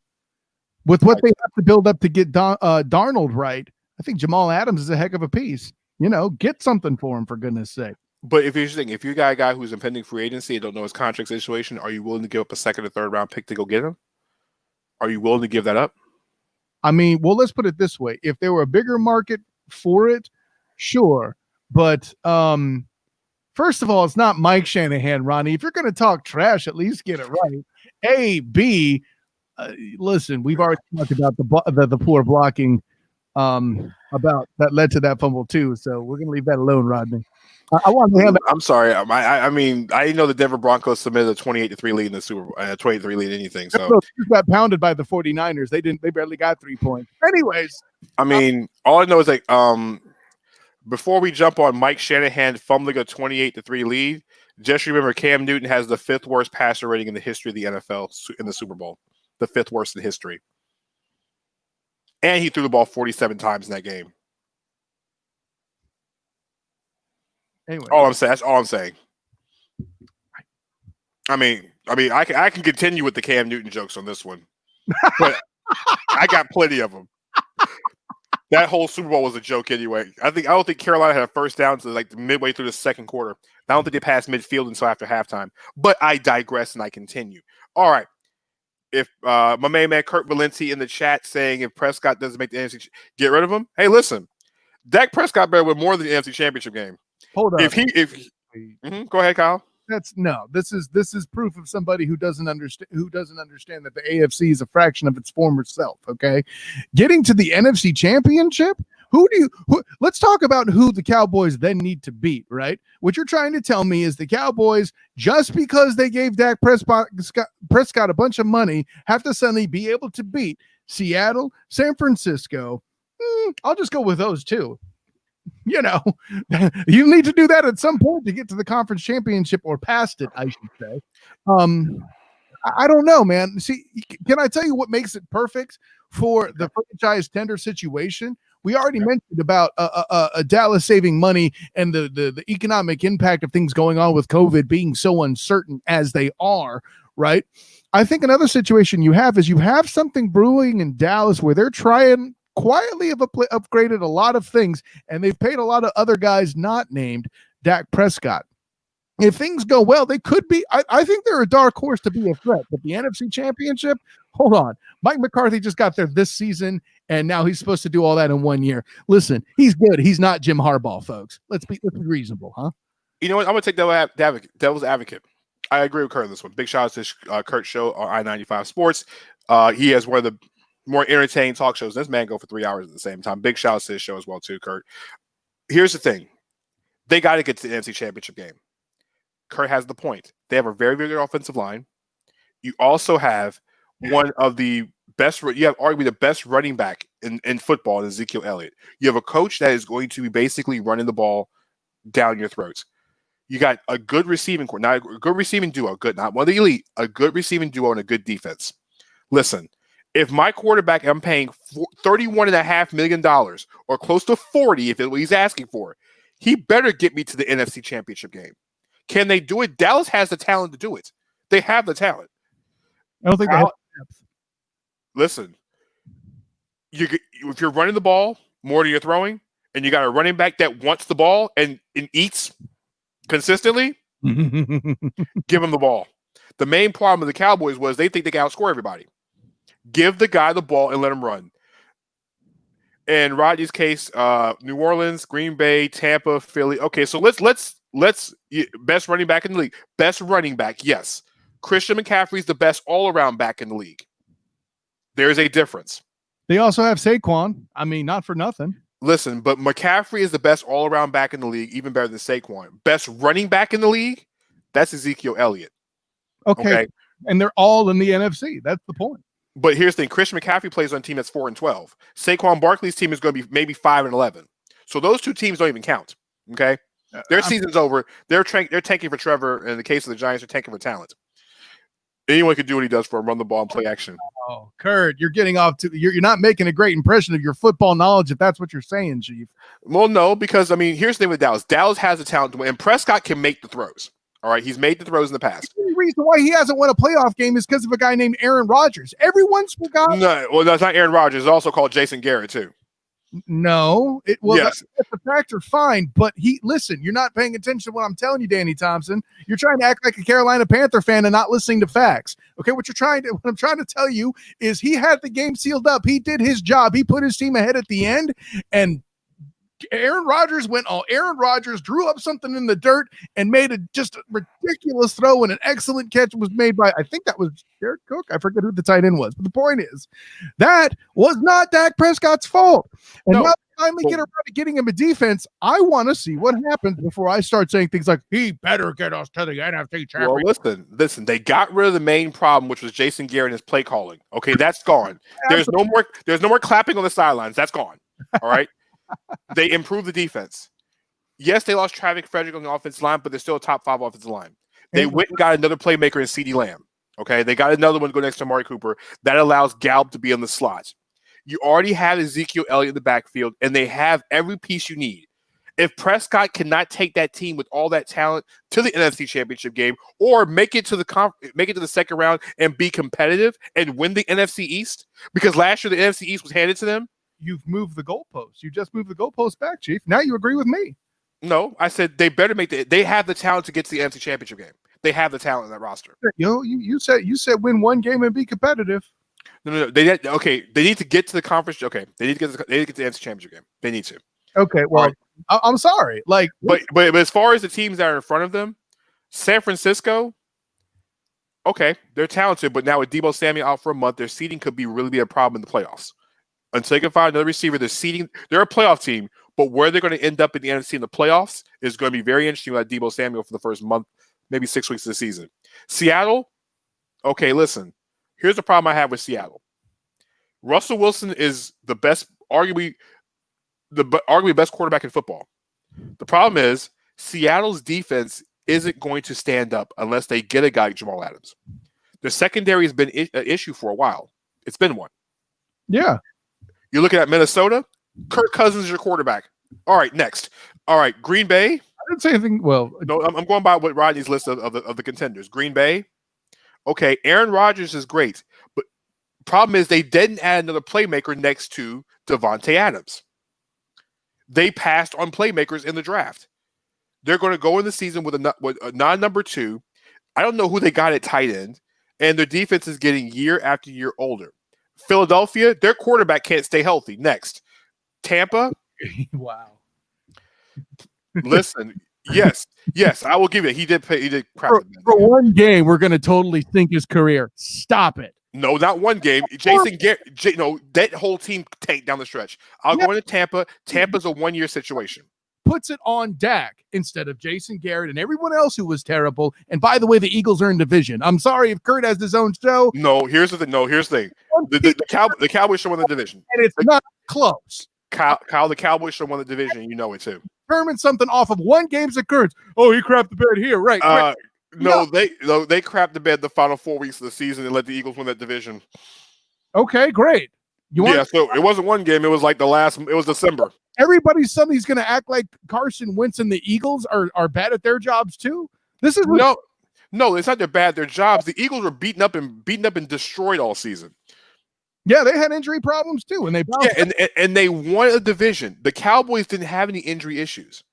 with what they have to build up to get Darnold right, I think Jamal Adams is a heck of a piece. Get something for him, for goodness sake. But if you got a guy who's impending free agency and don't know his contract situation, are you willing to give up a second or third round pick to go get him? Are you willing to give that up? I mean, well, let's put it this way. If there were a bigger market for it, sure. But first of all, it's not Mike Shanahan, Ronnie. If you're going to talk trash, at least get it right. A, B, listen, we've already talked about the poor blocking about that led to that fumble too. So we're going to leave that alone, Rodney. I want to handle. I'm sorry. I mean, I didn't know the Denver Broncos submitted a 28-3 lead in the Super Bowl, 28-3 lead in anything. So they got pounded by the 49ers. They barely got 3 points. Anyways, I mean, all I know is before we jump on Mike Shanahan fumbling a 28-3 lead, just remember Cam Newton has the 5th worst passer rating in the history of the NFL in the Super Bowl, the 5th worst in history, and he threw the ball 47 times in that game. Anyway, that's all I'm saying. I mean, I can continue with the Cam Newton jokes on this one, but I got plenty of them. That whole Super Bowl was a joke anyway. I don't think Carolina had a first down to midway through the second quarter. I don't think they passed midfield until after halftime. But I digress and I continue. All right. If my main man Kurt Valenti in the chat saying if Prescott doesn't make the NFC, get rid of him. Hey, listen, Dak Prescott better win more than the NFC Championship game. Hold on. Go ahead, Kyle. This is proof of somebody who doesn't understand that the AFC is a fraction of its former self. Okay, getting to the NFC Championship. Let's talk about who the Cowboys then need to beat. Right, what you're trying to tell me is the Cowboys, just because they gave Dak Prescott a bunch of money, have to suddenly be able to beat Seattle, San Francisco. I'll just go with those two. You need to do that at some point to get to the conference championship or past it, I should say. I don't know, man. See, can I tell you what makes it perfect for the franchise tender situation? We already mentioned about Dallas saving money and the economic impact of things going on with COVID being so uncertain as they are, right? I think another situation you have something brewing in Dallas where they're trying quietly have upgraded a lot of things, and they've paid a lot of other guys not named Dak Prescott. If things go well, they could be. I think they're a dark horse to be a threat. But the NFC Championship, hold on. Mike McCarthy just got there this season, and now he's supposed to do all that in 1 year. Listen, he's good. He's not Jim Harbaugh, folks. Let's be reasonable, huh? You know what? I'm going to take devil's advocate. I agree with Kurt on this one. Big shout out to Kurt's show on I-95 Sports. He has one of the more entertaining talk shows. This man go for 3 hours at the same time. Big shout out to his show as well too, Kurt. Here's the thing. They got to get to the NFC Championship game. Kurt has the point. They have a very, very good offensive line. You also have one of the best, you have arguably the best running back in football in Ezekiel Elliott. You have a coach that is going to be basically running the ball down your throats. You got a good receiving core, not a good receiving duo, not one of the elite, a good receiving duo and a good defense. Listen, if my quarterback I'm paying $31.5 million or close to 40, if it's what he's asking for, he better get me to the NFC Championship game. Can they do it? Dallas has the talent to do it. They have the talent. I don't think they have depth. Listen, if you're running the ball more than you're throwing, and you got a running back that wants the ball and eats consistently, give him the ball. The main problem of the Cowboys was they think they can outscore everybody. Give the guy the ball and let him run. In Rodgers' case, New Orleans, Green Bay, Tampa, Philly. Okay, so let's best running back in the league. Best running back, yes. Christian McCaffrey's the best all-around back in the league. There's a difference. They also have Saquon. I mean, not for nothing. Listen, but McCaffrey is the best all-around back in the league, even better than Saquon. Best running back in the league, that's Ezekiel Elliott. Okay. And they're all in the NFC. That's the point. But here's the thing: Christian McCaffrey plays on a team that's 4-12. Saquon Barkley's team is going to be maybe 5-11. So those two teams don't even count. Okay, their season's over. They're tanking for Trevor. In the case of the Giants, they're tanking for talent. Anyone can do what he does for him: run the ball and play action. Oh, Kurt, you're getting off to you're not making a great impression of your football knowledge if that's what you're saying, Chief. Well, no, because I mean, here's the thing with Dallas. Dallas has the talent to win, and Prescott can make the throws. All right, he's made the throws in the past. The only reason why he hasn't won a playoff game is because of a guy named Aaron Rodgers. Everyone's forgotten. No, well, that's not Aaron Rodgers. It's also called Jason Garrett too. No, Yes. that's a factor, fine. But listen, you're not paying attention to what I'm telling you, Danny Thompson. You're trying to act like a Carolina Panther fan and not listening to facts. Okay, what I'm trying to tell you is he had the game sealed up. He did his job. He put his team ahead at the end, and Aaron Rodgers went all Aaron Rodgers, drew up something in the dirt and made just a ridiculous throw, and an excellent catch was made by, I think that was Jared Cook. I forget who the tight end was. But the point is, that was not Dak Prescott's fault. And now finally get around to getting him a defense. I want to see what happens before I start saying things like, he better get us to the NFC championship. Well, listen, they got rid of the main problem, which was Jason Garrett and his play calling. Okay, that's gone. There's no more clapping on the sidelines. That's gone. All right. They improved the defense. Yes, they lost Travis Frederick on the offensive line, but they're still a top 5 offensive line. They went and got another playmaker in CeeDee Lamb. Okay, they got another one to go next to Amari Cooper. That allows Gallup to be on the slots. You already have Ezekiel Elliott in the backfield, and they have every piece you need. If Prescott cannot take that team with all that talent to the NFC Championship game, or make it to the second round and be competitive and win the NFC East, because last year the NFC East was handed to them. You've moved the goalposts. You just moved the goalposts back, Chief. Now you agree with me. No, I said they better they have the talent to get to the NFC Championship game. They have the talent in that roster. You said win one game and be competitive. No. They need to get to the conference. Okay, they need to get to the NFC Championship game. They need to. Okay, well, right. I'm sorry. But as far as the teams that are in front of them, San Francisco, okay, they're talented, but now with Deebo Samuel out for a month, their seeding could really be a problem in the playoffs. Until they can find another receiver, they're a playoff team, but where they're going to end up in the NFC in the playoffs is going to be very interesting with Deebo Samuel for the first month, maybe 6 weeks of the season. Seattle, okay, listen. Here's the problem I have with Seattle. Russell Wilson is the best, arguably best quarterback in football. The problem is Seattle's defense isn't going to stand up unless they get a guy like Jamal Adams. The secondary has been an issue for a while. It's been one. Yeah. You're looking at Minnesota. Kirk Cousins is your quarterback. All right, next. All right, Green Bay. I didn't say anything. Well, no, I'm going by what Rodney's list of the contenders. Green Bay. Okay, Aaron Rodgers is great, but problem is they didn't add another playmaker next to Devontae Adams. They passed on playmakers in the draft. They're going to go in the season with a non-number 2. I don't know who they got at tight end, and their defense is getting year after year older. Philadelphia, their quarterback can't stay healthy. Next, Tampa. Wow. Listen, yes, I will give it. He did crap. For one game, we're going to totally sink his career. Stop it. No, not one game. Jason Garrett, that whole team tanked down the stretch. I'll go into Tampa. Tampa's a 1-year situation. Puts it on Dak instead of Jason Garrett and everyone else who was terrible. And by the way, the Eagles are in division. I'm sorry if Kurt has his own show. No, here's the thing. The Cowboys should win the division. And it's not close. Kyle, the Cowboys should win the division. You know it too. Determine something off of one game's occurrence. Oh, he crapped the bed here. Right. No, they crapped the bed the final 4 weeks of the season and let the Eagles win that division. Okay, great. So it wasn't one game. It was like it was December. Everybody suddenly is going to act like Carson Wentz and the Eagles are bad at their jobs too. This is no, it's not they're bad at their jobs. The Eagles were beaten up and destroyed all season. Yeah, they had injury problems too, and they bounced. Yeah, and they won a division. The Cowboys didn't have any injury issues.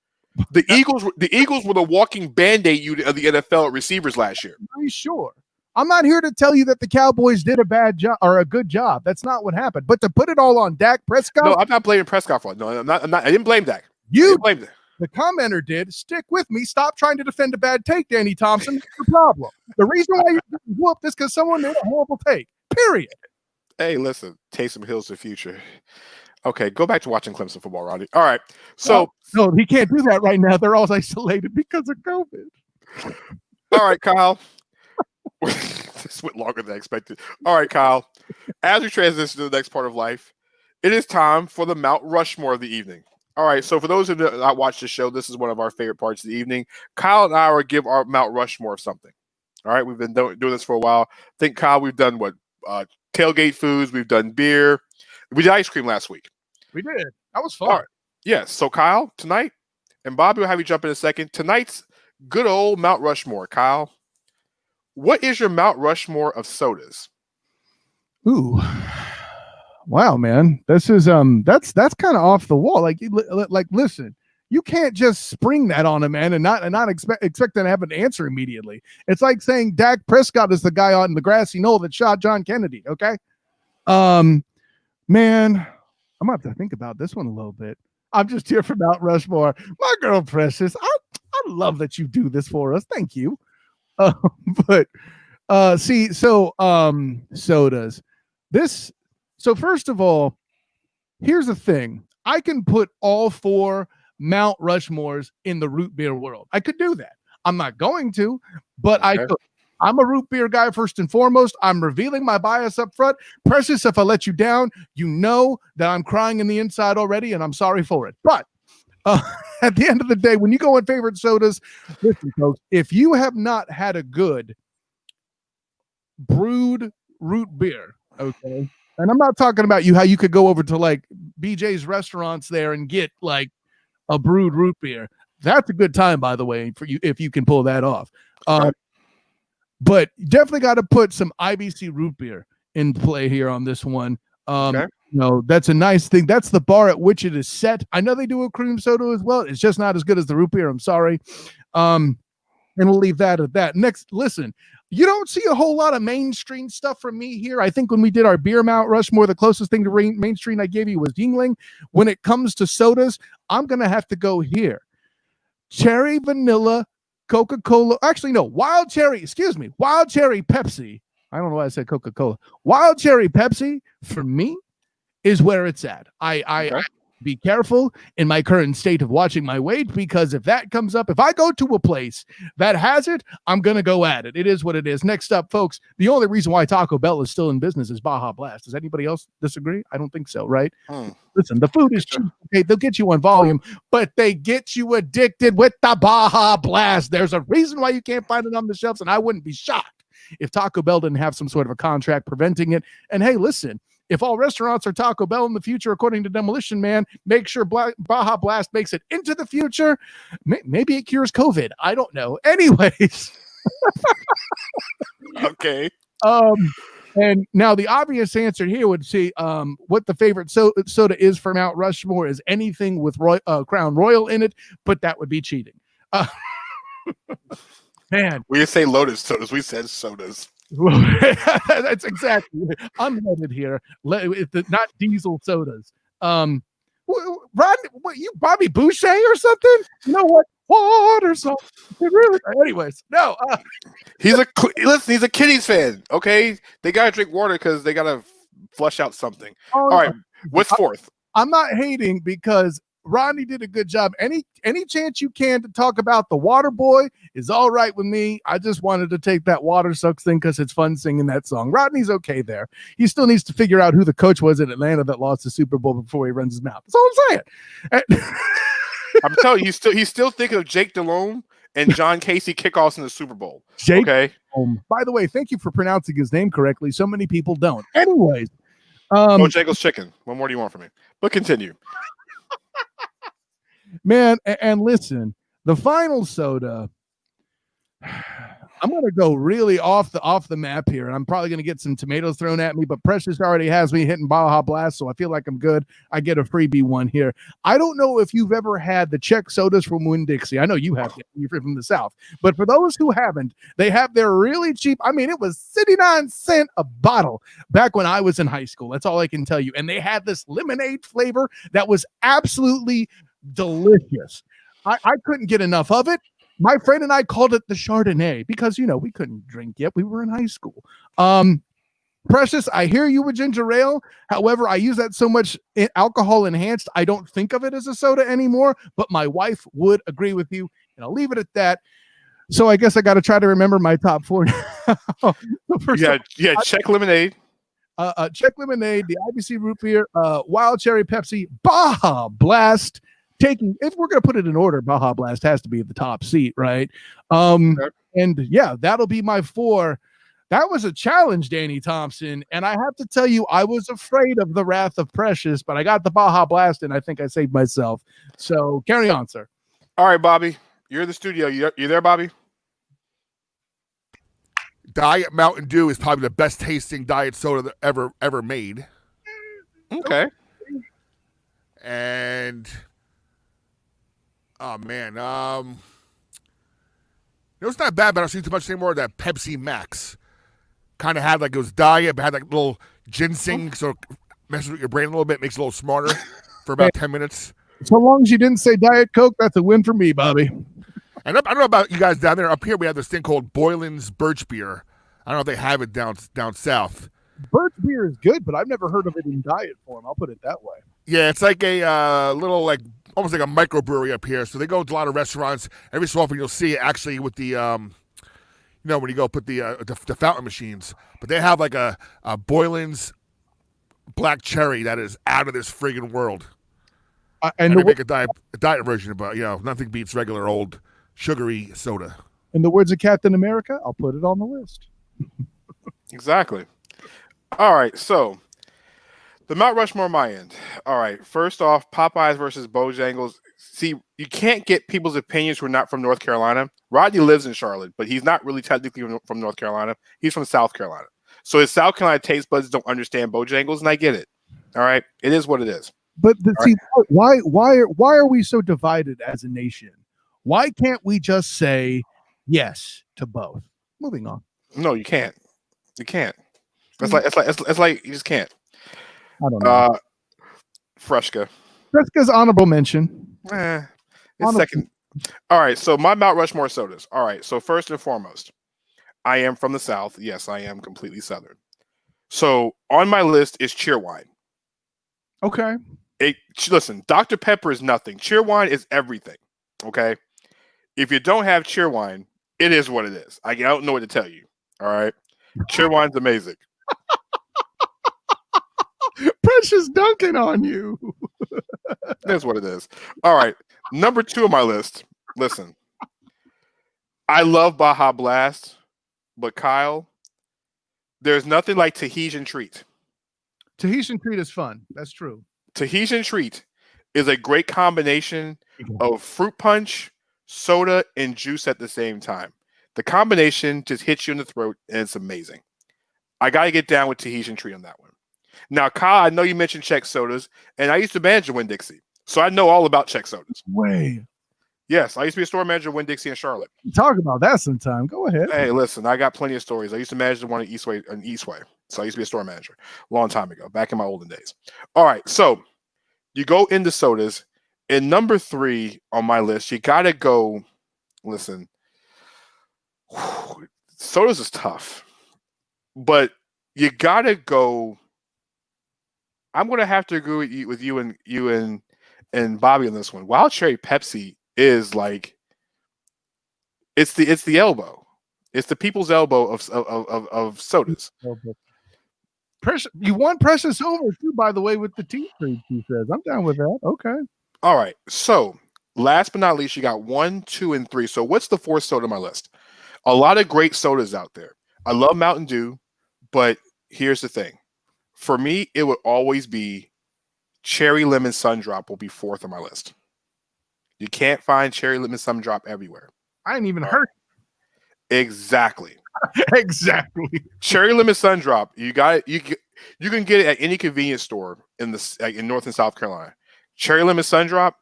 The Eagles were the walking Band-Aid unit of the NFL at receivers last year. Pretty sure. I'm not here to tell you that the Cowboys did a bad job or a good job. That's not what happened. But to put it all on Dak Prescott, No, I'm not blaming Prescott for it. No, I'm not. I didn't blame Dak. you, blamed it. the commenter, did. Stick with me. Stop trying to defend a bad take, Danny Thompson. That's the problem. The reason why you whooped is because someone made a horrible take. Period. Hey, listen, Taysom Hill's the future. Okay, go back to watching Clemson football, Rodney. All right, so no, he can't do that right now. They're all isolated because of COVID. all right, Kyle. This went longer than I expected. All right, Kyle. As we transition to the next part of life, it is time for the Mount Rushmore of the evening. All right, so for those who have not watched the show, this is one of our favorite parts of the evening. Kyle and I will give our Mount Rushmore of something. All right, we've been doing this for a while. I think, Kyle, we've done what? Tailgate foods. We've done beer. We did ice cream last week. We did. That was fun. All right. Yes. So, Kyle, tonight, and Bobby will have you jump in a second. Tonight's good old Mount Rushmore. Kyle, what is your Mount Rushmore of sodas? Ooh. Wow, man. This is that's kind of off the wall. Like listen, you can't just spring that on a man and not expect them to have an answer immediately. It's like saying Dak Prescott is the guy on the grassy knoll that shot John Kennedy. Okay. Man, I'm gonna have to think about this one a little bit. I'm just here for Mount Rushmore. My girl Precious, I love that you do this for us. Thank you. But see, so sodas. So first of all, here's the thing. I can put all 4 Mount Rushmores in the root beer world. I could do that. I'm not going to, but I could. I'm a root beer guy first and foremost. I'm revealing my bias up front. Precious, if I let you down, you know that I'm crying in the inside already, and I'm sorry for it. But at the end of the day, when you go in favorite sodas, listen, folks, if you have not had a good brewed root beer, okay, and I'm not talking about how you could go over to like BJ's restaurants there and get like a brewed root beer. That's a good time, by the way, for you if you can pull that off. But definitely got to put some IBC root beer in play here on this one. You know, that's a nice thing. That's the bar at which it is set. I know they do a cream soda as well. It's just not as good as the root beer. I'm sorry. And we'll leave that at that. Next, listen, you don't see a whole lot of mainstream stuff from me here. I think when we did our beer Mount Rushmore, the closest thing to mainstream I gave you was Yingling. When it comes to sodas, I'm going to have to go here. Cherry vanilla Coca-Cola. Actually, no, wild cherry Pepsi. I don't know why I said Coca-Cola. Wild cherry Pepsi for me is where it's at. I be careful in my current state of watching my weight, because if that comes up, if I go to a place that has it, I'm going to go at it. It is what it is. Next up, folks, the only reason why Taco Bell is still in business is Baja Blast. Does anybody else disagree? I don't think so, right? Listen, the food is cheap. Okay, they'll get you on volume, but they get you addicted with the Baja Blast. There's a reason why you can't find it on the shelves, and I wouldn't be shocked if Taco Bell didn't have some sort of a contract preventing it. And hey, listen, if all restaurants are Taco Bell in the future, according to Demolition Man, make sure Baja Blast makes it into the future. Maybe it cures COVID. I don't know. Anyways. Okay. And now the obvious answer here would see what the favorite soda is for Mount Rushmore is anything with Crown Royal in it, but that would be cheating. Man. We didn't say Lotus sodas. We said sodas. That's exactly unleaded here. Not diesel sodas. Ron, what you Bobby Boucher or something? You know what? Water something. Really? Anyways, no. He's a Kitties fan. Okay, they gotta drink water because they gotta flush out something. All right, what's fourth? I'm not hating because Rodney did a good job. Any chance you can to talk about the Water Boy is all right with me. I just wanted to take that Water Sucks thing because it's fun singing that song. Rodney's okay there. He still needs to figure out who the coach was in Atlanta that lost the Super Bowl before he runs his mouth. That's all I'm saying. I'm telling you, he's still thinking of Jake Delhomme and John Casey kickoffs in the Super Bowl. Jake. Okay. By the way, thank you for pronouncing his name correctly. So many people don't. Anyways. Jekyll's chicken. What more do you want from me? But continue. Man, and listen, the final soda, I'm gonna go really off the map here, and I'm probably gonna get some tomatoes thrown at me. But Precious already has me hitting Baja Blast, so I feel like I'm good. I get a freebie one here. I don't know if you've ever had the Czech sodas from Winn-Dixie. I know you have. You're from the South, but for those who haven't, they have their really cheap. I mean, it was 79 cents a bottle back when I was in high school. That's all I can tell you. And they had this lemonade flavor that was absolutely delicious. I couldn't get enough of it. My friend and I called it the Chardonnay because, we couldn't drink yet. We were in high school. Precious, I hear you with ginger ale. However, I use that so much alcohol enhanced, I don't think of it as a soda anymore. But my wife would agree with you, and I'll leave it at that. So I guess I got to try to remember my top four. Yeah, Czech lemonade. Czech lemonade, the IBC root beer, wild cherry Pepsi, Baja Blast. If we're going to put it in order, Baja Blast has to be at the top seat, right? And yeah, that'll be my 4. That was a challenge, Danny Thompson. And I have to tell you, I was afraid of the wrath of Precious, but I got the Baja Blast and I think I saved myself. So carry on, sir. All right, Bobby, you're in the studio. You there, Bobby? Diet Mountain Dew is probably the best tasting diet soda that ever made. Okay. And oh man, it's not bad, but I don't see too much anymore. That Pepsi Max kind of had it was diet, but had little ginseng, so it messes with your brain a little bit, makes it a little smarter for about 10 minutes. So long as you didn't say Diet Coke, that's a win for me, Bobby. And I don't know about you guys down there. Up here, we have this thing called Boylan's Birch Beer. I don't know if they have it down south. Birch beer is good, but I've never heard of it in diet form. I'll put it that way. Yeah, it's like a little almost like a microbrewery up here. So they go to a lot of restaurants. Every so often you'll see it actually with the when you go put the fountain machines. But they have like a Boylan's Black Cherry that is out of this friggin' world. And they make a diet version, but nothing beats regular old sugary soda. In the words of Captain America, I'll put it on the list. Exactly. All right, so the Mount Rushmore, my end. All right, first off, Popeyes versus Bojangles. See, you can't get people's opinions who are not from North Carolina. Rodney lives in Charlotte, but he's not really technically from North Carolina. He's from South Carolina. So his South Carolina taste buds don't understand Bojangles, and I get it. All right, it is what it is. But see, why are we so divided as a nation? Why can't we just say yes to both? Moving on. No, you can't. You can't. It's like you just can't. I don't know. Fresca. Fresca's honorable mention. It's second. All right, so my Mount Rushmore sodas. All right, so first and foremost, I am from the South. Yes, I am completely Southern. So on my list is Cheerwine. Okay. Listen, Dr. Pepper is nothing. Cheerwine is everything. Okay. If you don't have Cheerwine, it is what it is. I don't know what to tell you. All right. Cheerwine's amazing. Precious dunking on you. That's what it is. All right. Number 2 on my list. Listen, I love Baja Blast, but Kyle, there's nothing like Tahitian Treat. Tahitian Treat is fun. That's true. Tahitian Treat is a great combination of fruit punch, soda, and juice at the same time. The combination just hits you in the throat, and it's amazing. I got to get down with Tahitian Treat on that one. Now, Kyle, I know you mentioned Czech sodas, and I used to manage Winn-Dixie, so I know all about Czech sodas. Way. Yes, I used to be a store manager at Winn-Dixie in Charlotte. Talk about that sometime. Go ahead. Hey, listen, I got plenty of stories. I used to manage the one in Eastway, so I used to be a store manager a long time ago, back in my olden days. All right, so you go into sodas. In number 3 on my list, you got to go, listen, sodas is tough, but you got to go. I'm going to have to agree with you and Bobby on this one. Wild Cherry Pepsi is like, it's the elbow. It's the people's elbow of sodas. Precious, you won Precious over too, by the way, with the tea treat. He says, "I'm down with that." Okay. All right. So last but not least, you got 1, 2, and 3. So what's the 4th soda on my list? A lot of great sodas out there. I love Mountain Dew, but here's the thing. For me, it would always be Cherry Lemon Sun Drop will be 4th on my list. You can't find Cherry Lemon Sun Drop everywhere. I ain't even heard. Exactly. Exactly. Cherry lemon sun drop. You got it. You can get it at any convenience store in in North and South Carolina. Cherry lemon sun drop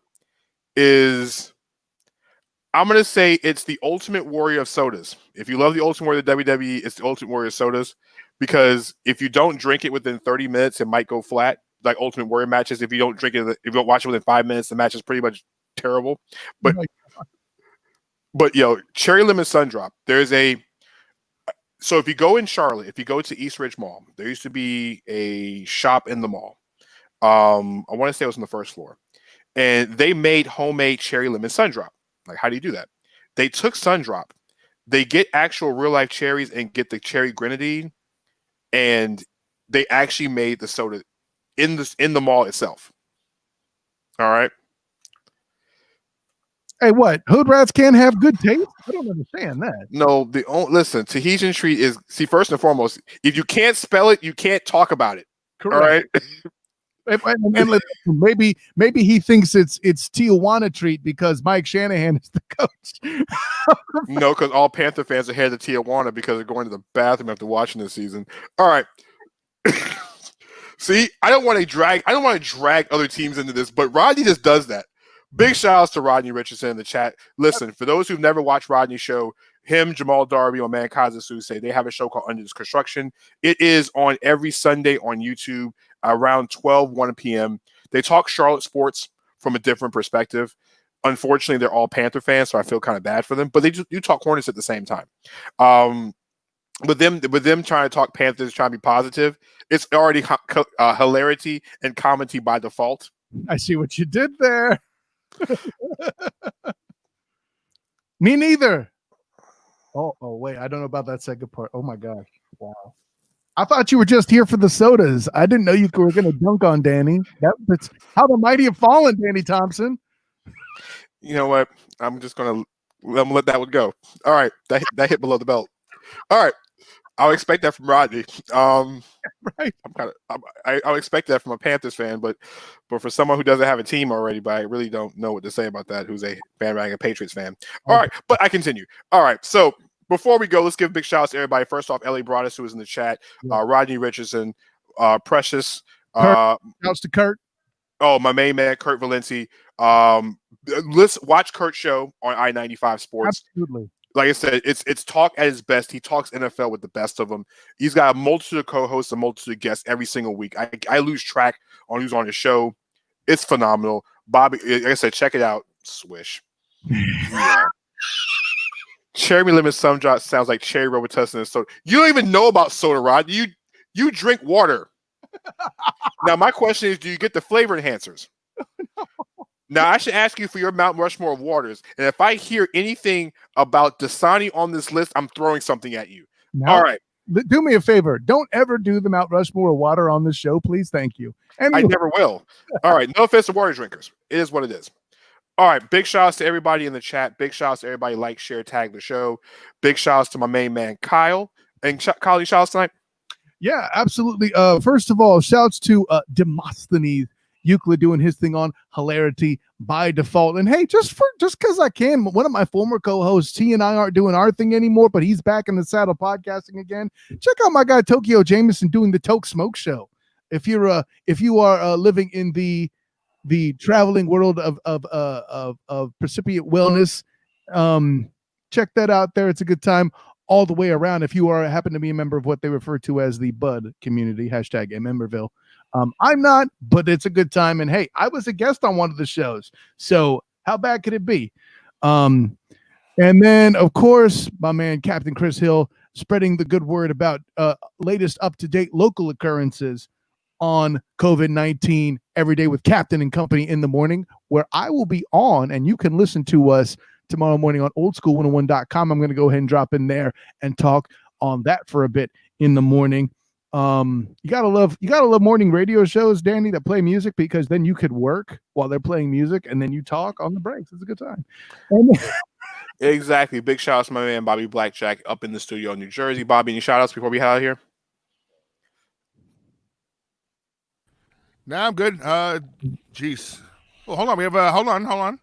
is, I'm gonna say, it's the Ultimate Warrior of sodas. If you love the Ultimate Warrior of WWE, it's the Ultimate Warrior of sodas, because if you don't drink it within 30 minutes, it might go flat. Like Ultimate Warrior matches, if you don't drink it, if you don't watch it within 5 minutes, the match is pretty much terrible. But cherry lemon sun drop. So if you go in Charlotte, if you go to East Ridge Mall, there used to be a shop in the mall. I want to say it was on the first floor, and they made homemade cherry lemon sun drop. Like, how do you do that? They took sun drop, they get actual real life cherries and get the cherry grenadine, and they actually made the soda in the mall itself. All right. Hey, what? Hood rats can't have good taste? I don't understand that. No, listen, Tahitian treat is, first and foremost, if you can't spell it, you can't talk about it. Correct. All right. And maybe he thinks it's Tijuana treat because Mike Shanahan is the coach. No, because all Panther fans are headed to Tijuana because they're going to the bathroom after watching this season. All right. See, I don't want to drag other teams into this, but Rodney just does that. Big shout outs to Rodney Richardson in the chat. Listen, for those who've never watched Rodney's show, him, Jamal Darby, or Mankaza Suse, they have a show called Under This Construction. It is on every Sunday on YouTube around 1 p.m. They talk Charlotte sports from a different perspective. Unfortunately, they're all Panther fans, so I feel kind of bad for them. But they do talk Hornets at the same time. With them trying to talk Panthers, trying to be positive, it's already hilarity and comedy by default. I see what you did there. Me neither. Oh, wait. I don't know about that second part. Oh, my gosh. Wow. I thought you were just here for the sodas. I didn't know you were going to dunk on Danny. That's how the mighty have fallen, Danny Thompson. You know what? I'm just going to let that one go. All right. That hit below the belt. All right. I'll expect that from Rodney. Right. I'll expect that from a Panthers fan, but for someone who doesn't have a team already, but I really don't know what to say about that, who's a bandwagon Patriots fan. All right, but I continue. All right, so before we go, let's give big shout outs to everybody. First off, Ellie Broadus, who was in the chat, Rodney Richardson, Precious. Shouts to Kurt. Oh, my main man, Kurt Valenci. Let's watch Kurt's show on I-95 Sports. Absolutely. Like I said, it's talk at his best. He talks NFL with the best of them. He's got a multitude of co-hosts, a multitude of guests every single week. I lose track on who's on his show. It's phenomenal. Bobby, like I said, check it out. Swish. Yeah. Cherry lemon sun drop sounds like cherry Robitussin and soda. You don't even know about soda, Rod. You drink water. Now my question is, do you get the flavor enhancers? No. Now, I should ask you for your Mount Rushmore of waters. And if I hear anything about Dasani on this list, I'm throwing something at you. No. All right. Do me a favor. Don't ever do the Mount Rushmore of water on this show, please. Thank you. Anyway. I never will. All right. No offense to water drinkers. It is what it is. All right. Big shout outs to everybody in the chat. Big shout outs to everybody like, share, tag the show. Big shout outs to my main man, Kyle. And Kyle, you shout outs tonight? Yeah, absolutely. First of all, shouts to Demosthenes Euclid doing his thing on hilarity by default. And hey, just because I can, one of my former co-hosts, he and I aren't doing our thing anymore, but he's back in the saddle podcasting again. Check out my guy Tokyo Jameson doing the Toke Smoke Show. If you are living in the traveling world of precipient wellness, check that out there. It's a good time all the way around. If you happen to be a member of what they refer to as the Bud community, hashtag a Memberville. I'm not, but it's a good time. And hey, I was a guest on one of the shows, so how bad could it be? And then, of course, my man Captain Chris Hill spreading the good word about latest up-to-date local occurrences on COVID-19 every day with Captain and Company in the morning, where I will be on, and you can listen to us tomorrow morning on oldschool101.com. I'm going to go ahead and drop in there and talk on that for a bit in the morning. You gotta love morning radio shows, Danny, that play music, because then you could work while they're playing music and then you talk on the breaks. It's a good time. Exactly. Big shout outs to my man Bobby Blackjack up in the studio in New Jersey. Bobby, any shout outs before we head out of here? Nah, I'm good. Jeez. Well, hold on. We have hold on.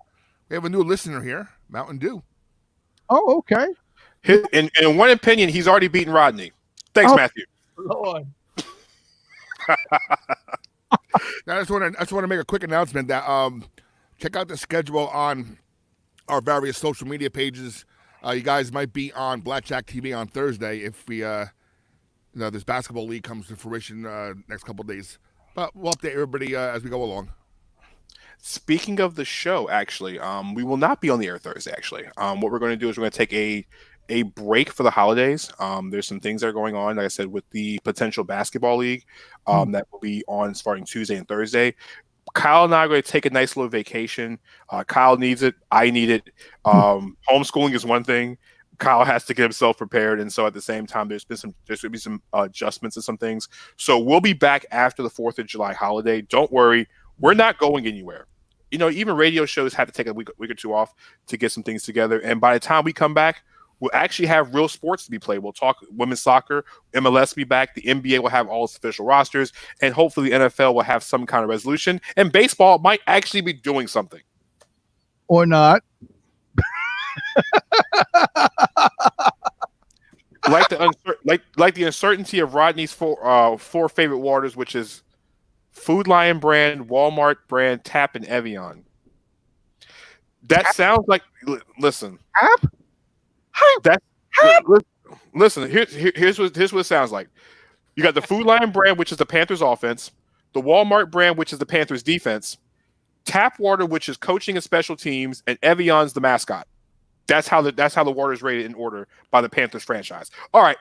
We have a new listener here, Mountain Dew. Oh, okay. In one opinion, he's already beaten Rodney. Thanks, Oh. Matthew. Lord. Now, I just want to make a quick announcement that check out the schedule on our various social media pages. You guys might be on Blackjack TV on Thursday if this basketball league comes to fruition next couple of days. But we'll update everybody as we go along. Speaking of the show, actually, we will not be on the air Thursday. Actually, what we're going to do is we're going to take a break for the holidays. There's some things that are going on, like I said, with the potential basketball league that will be on starting Tuesday and Thursday. Kyle and I are going to take a nice little vacation. Kyle needs it. I need it. Homeschooling is one thing. Kyle has to get himself prepared, and so at the same time, there's going to be some adjustments to some things. So we'll be back after the 4th of July holiday. Don't worry, we're not going anywhere. Even radio shows have to take a week or two off to get some things together, and by the time we come back, we'll actually have real sports to be played. We'll talk women's soccer, MLS will be back, the NBA will have all its official rosters, and hopefully the NFL will have some kind of resolution, and baseball might actually be doing something. Or not. like the uncertainty of Rodney's four favorite waters, which is Food Lion brand, Walmart brand, Tap, and Evian. That sounds like. Listen. Listen. Here's what it sounds like. You got the Food Lion brand, which is the Panthers' offense. The Walmart brand, which is the Panthers' defense. Tap water, which is coaching and special teams, and Evian's the mascot. That's how the water is rated in order by the Panthers franchise. All right.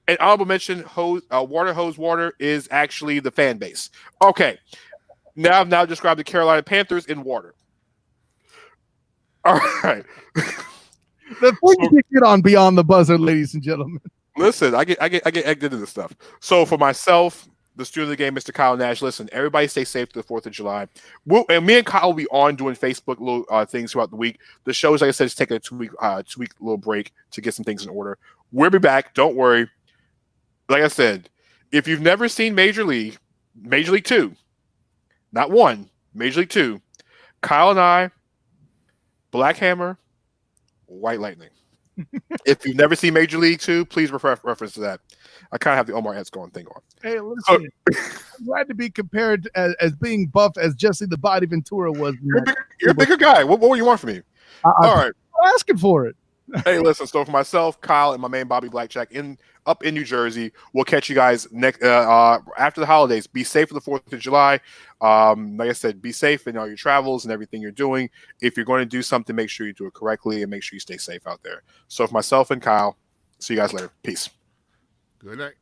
An honorable mention: Water Hose Water is actually the fan base. Okay. Now I've described the Carolina Panthers in water. All right. Before you get on Beyond the Buzzer, ladies and gentlemen. Listen, I get egged into this stuff. So for myself, the student of the game, Mr. Kyle Nash, listen, everybody stay safe to the 4th of July. And me and Kyle will be on doing Facebook little things throughout the week. The shows, like I said, is taking a two-week little break to get some things in order. We'll be back. Don't worry. Like I said, if you've never seen Major League 2, not 1, Major League 2, Kyle and I, Black Hammer, White Lightning. If you've never seen Major League 2, please reference to that. I kind of have the Omar Epps going thing on. Hey, listen, I'm glad to be compared as being buff as Jesse the Body Ventura was. You're a bigger guy. What do you want from me? All right. I'm asking for it. Hey, listen. So for myself, Kyle, and my man Bobby Blackjack up in New Jersey, we'll catch you guys next after the holidays. Be safe for the 4th of July. Like I said, be safe in all your travels and everything you're doing. If you're going to do something, make sure you do it correctly and make sure you stay safe out there. So for myself and Kyle, see you guys later. Peace. Good night.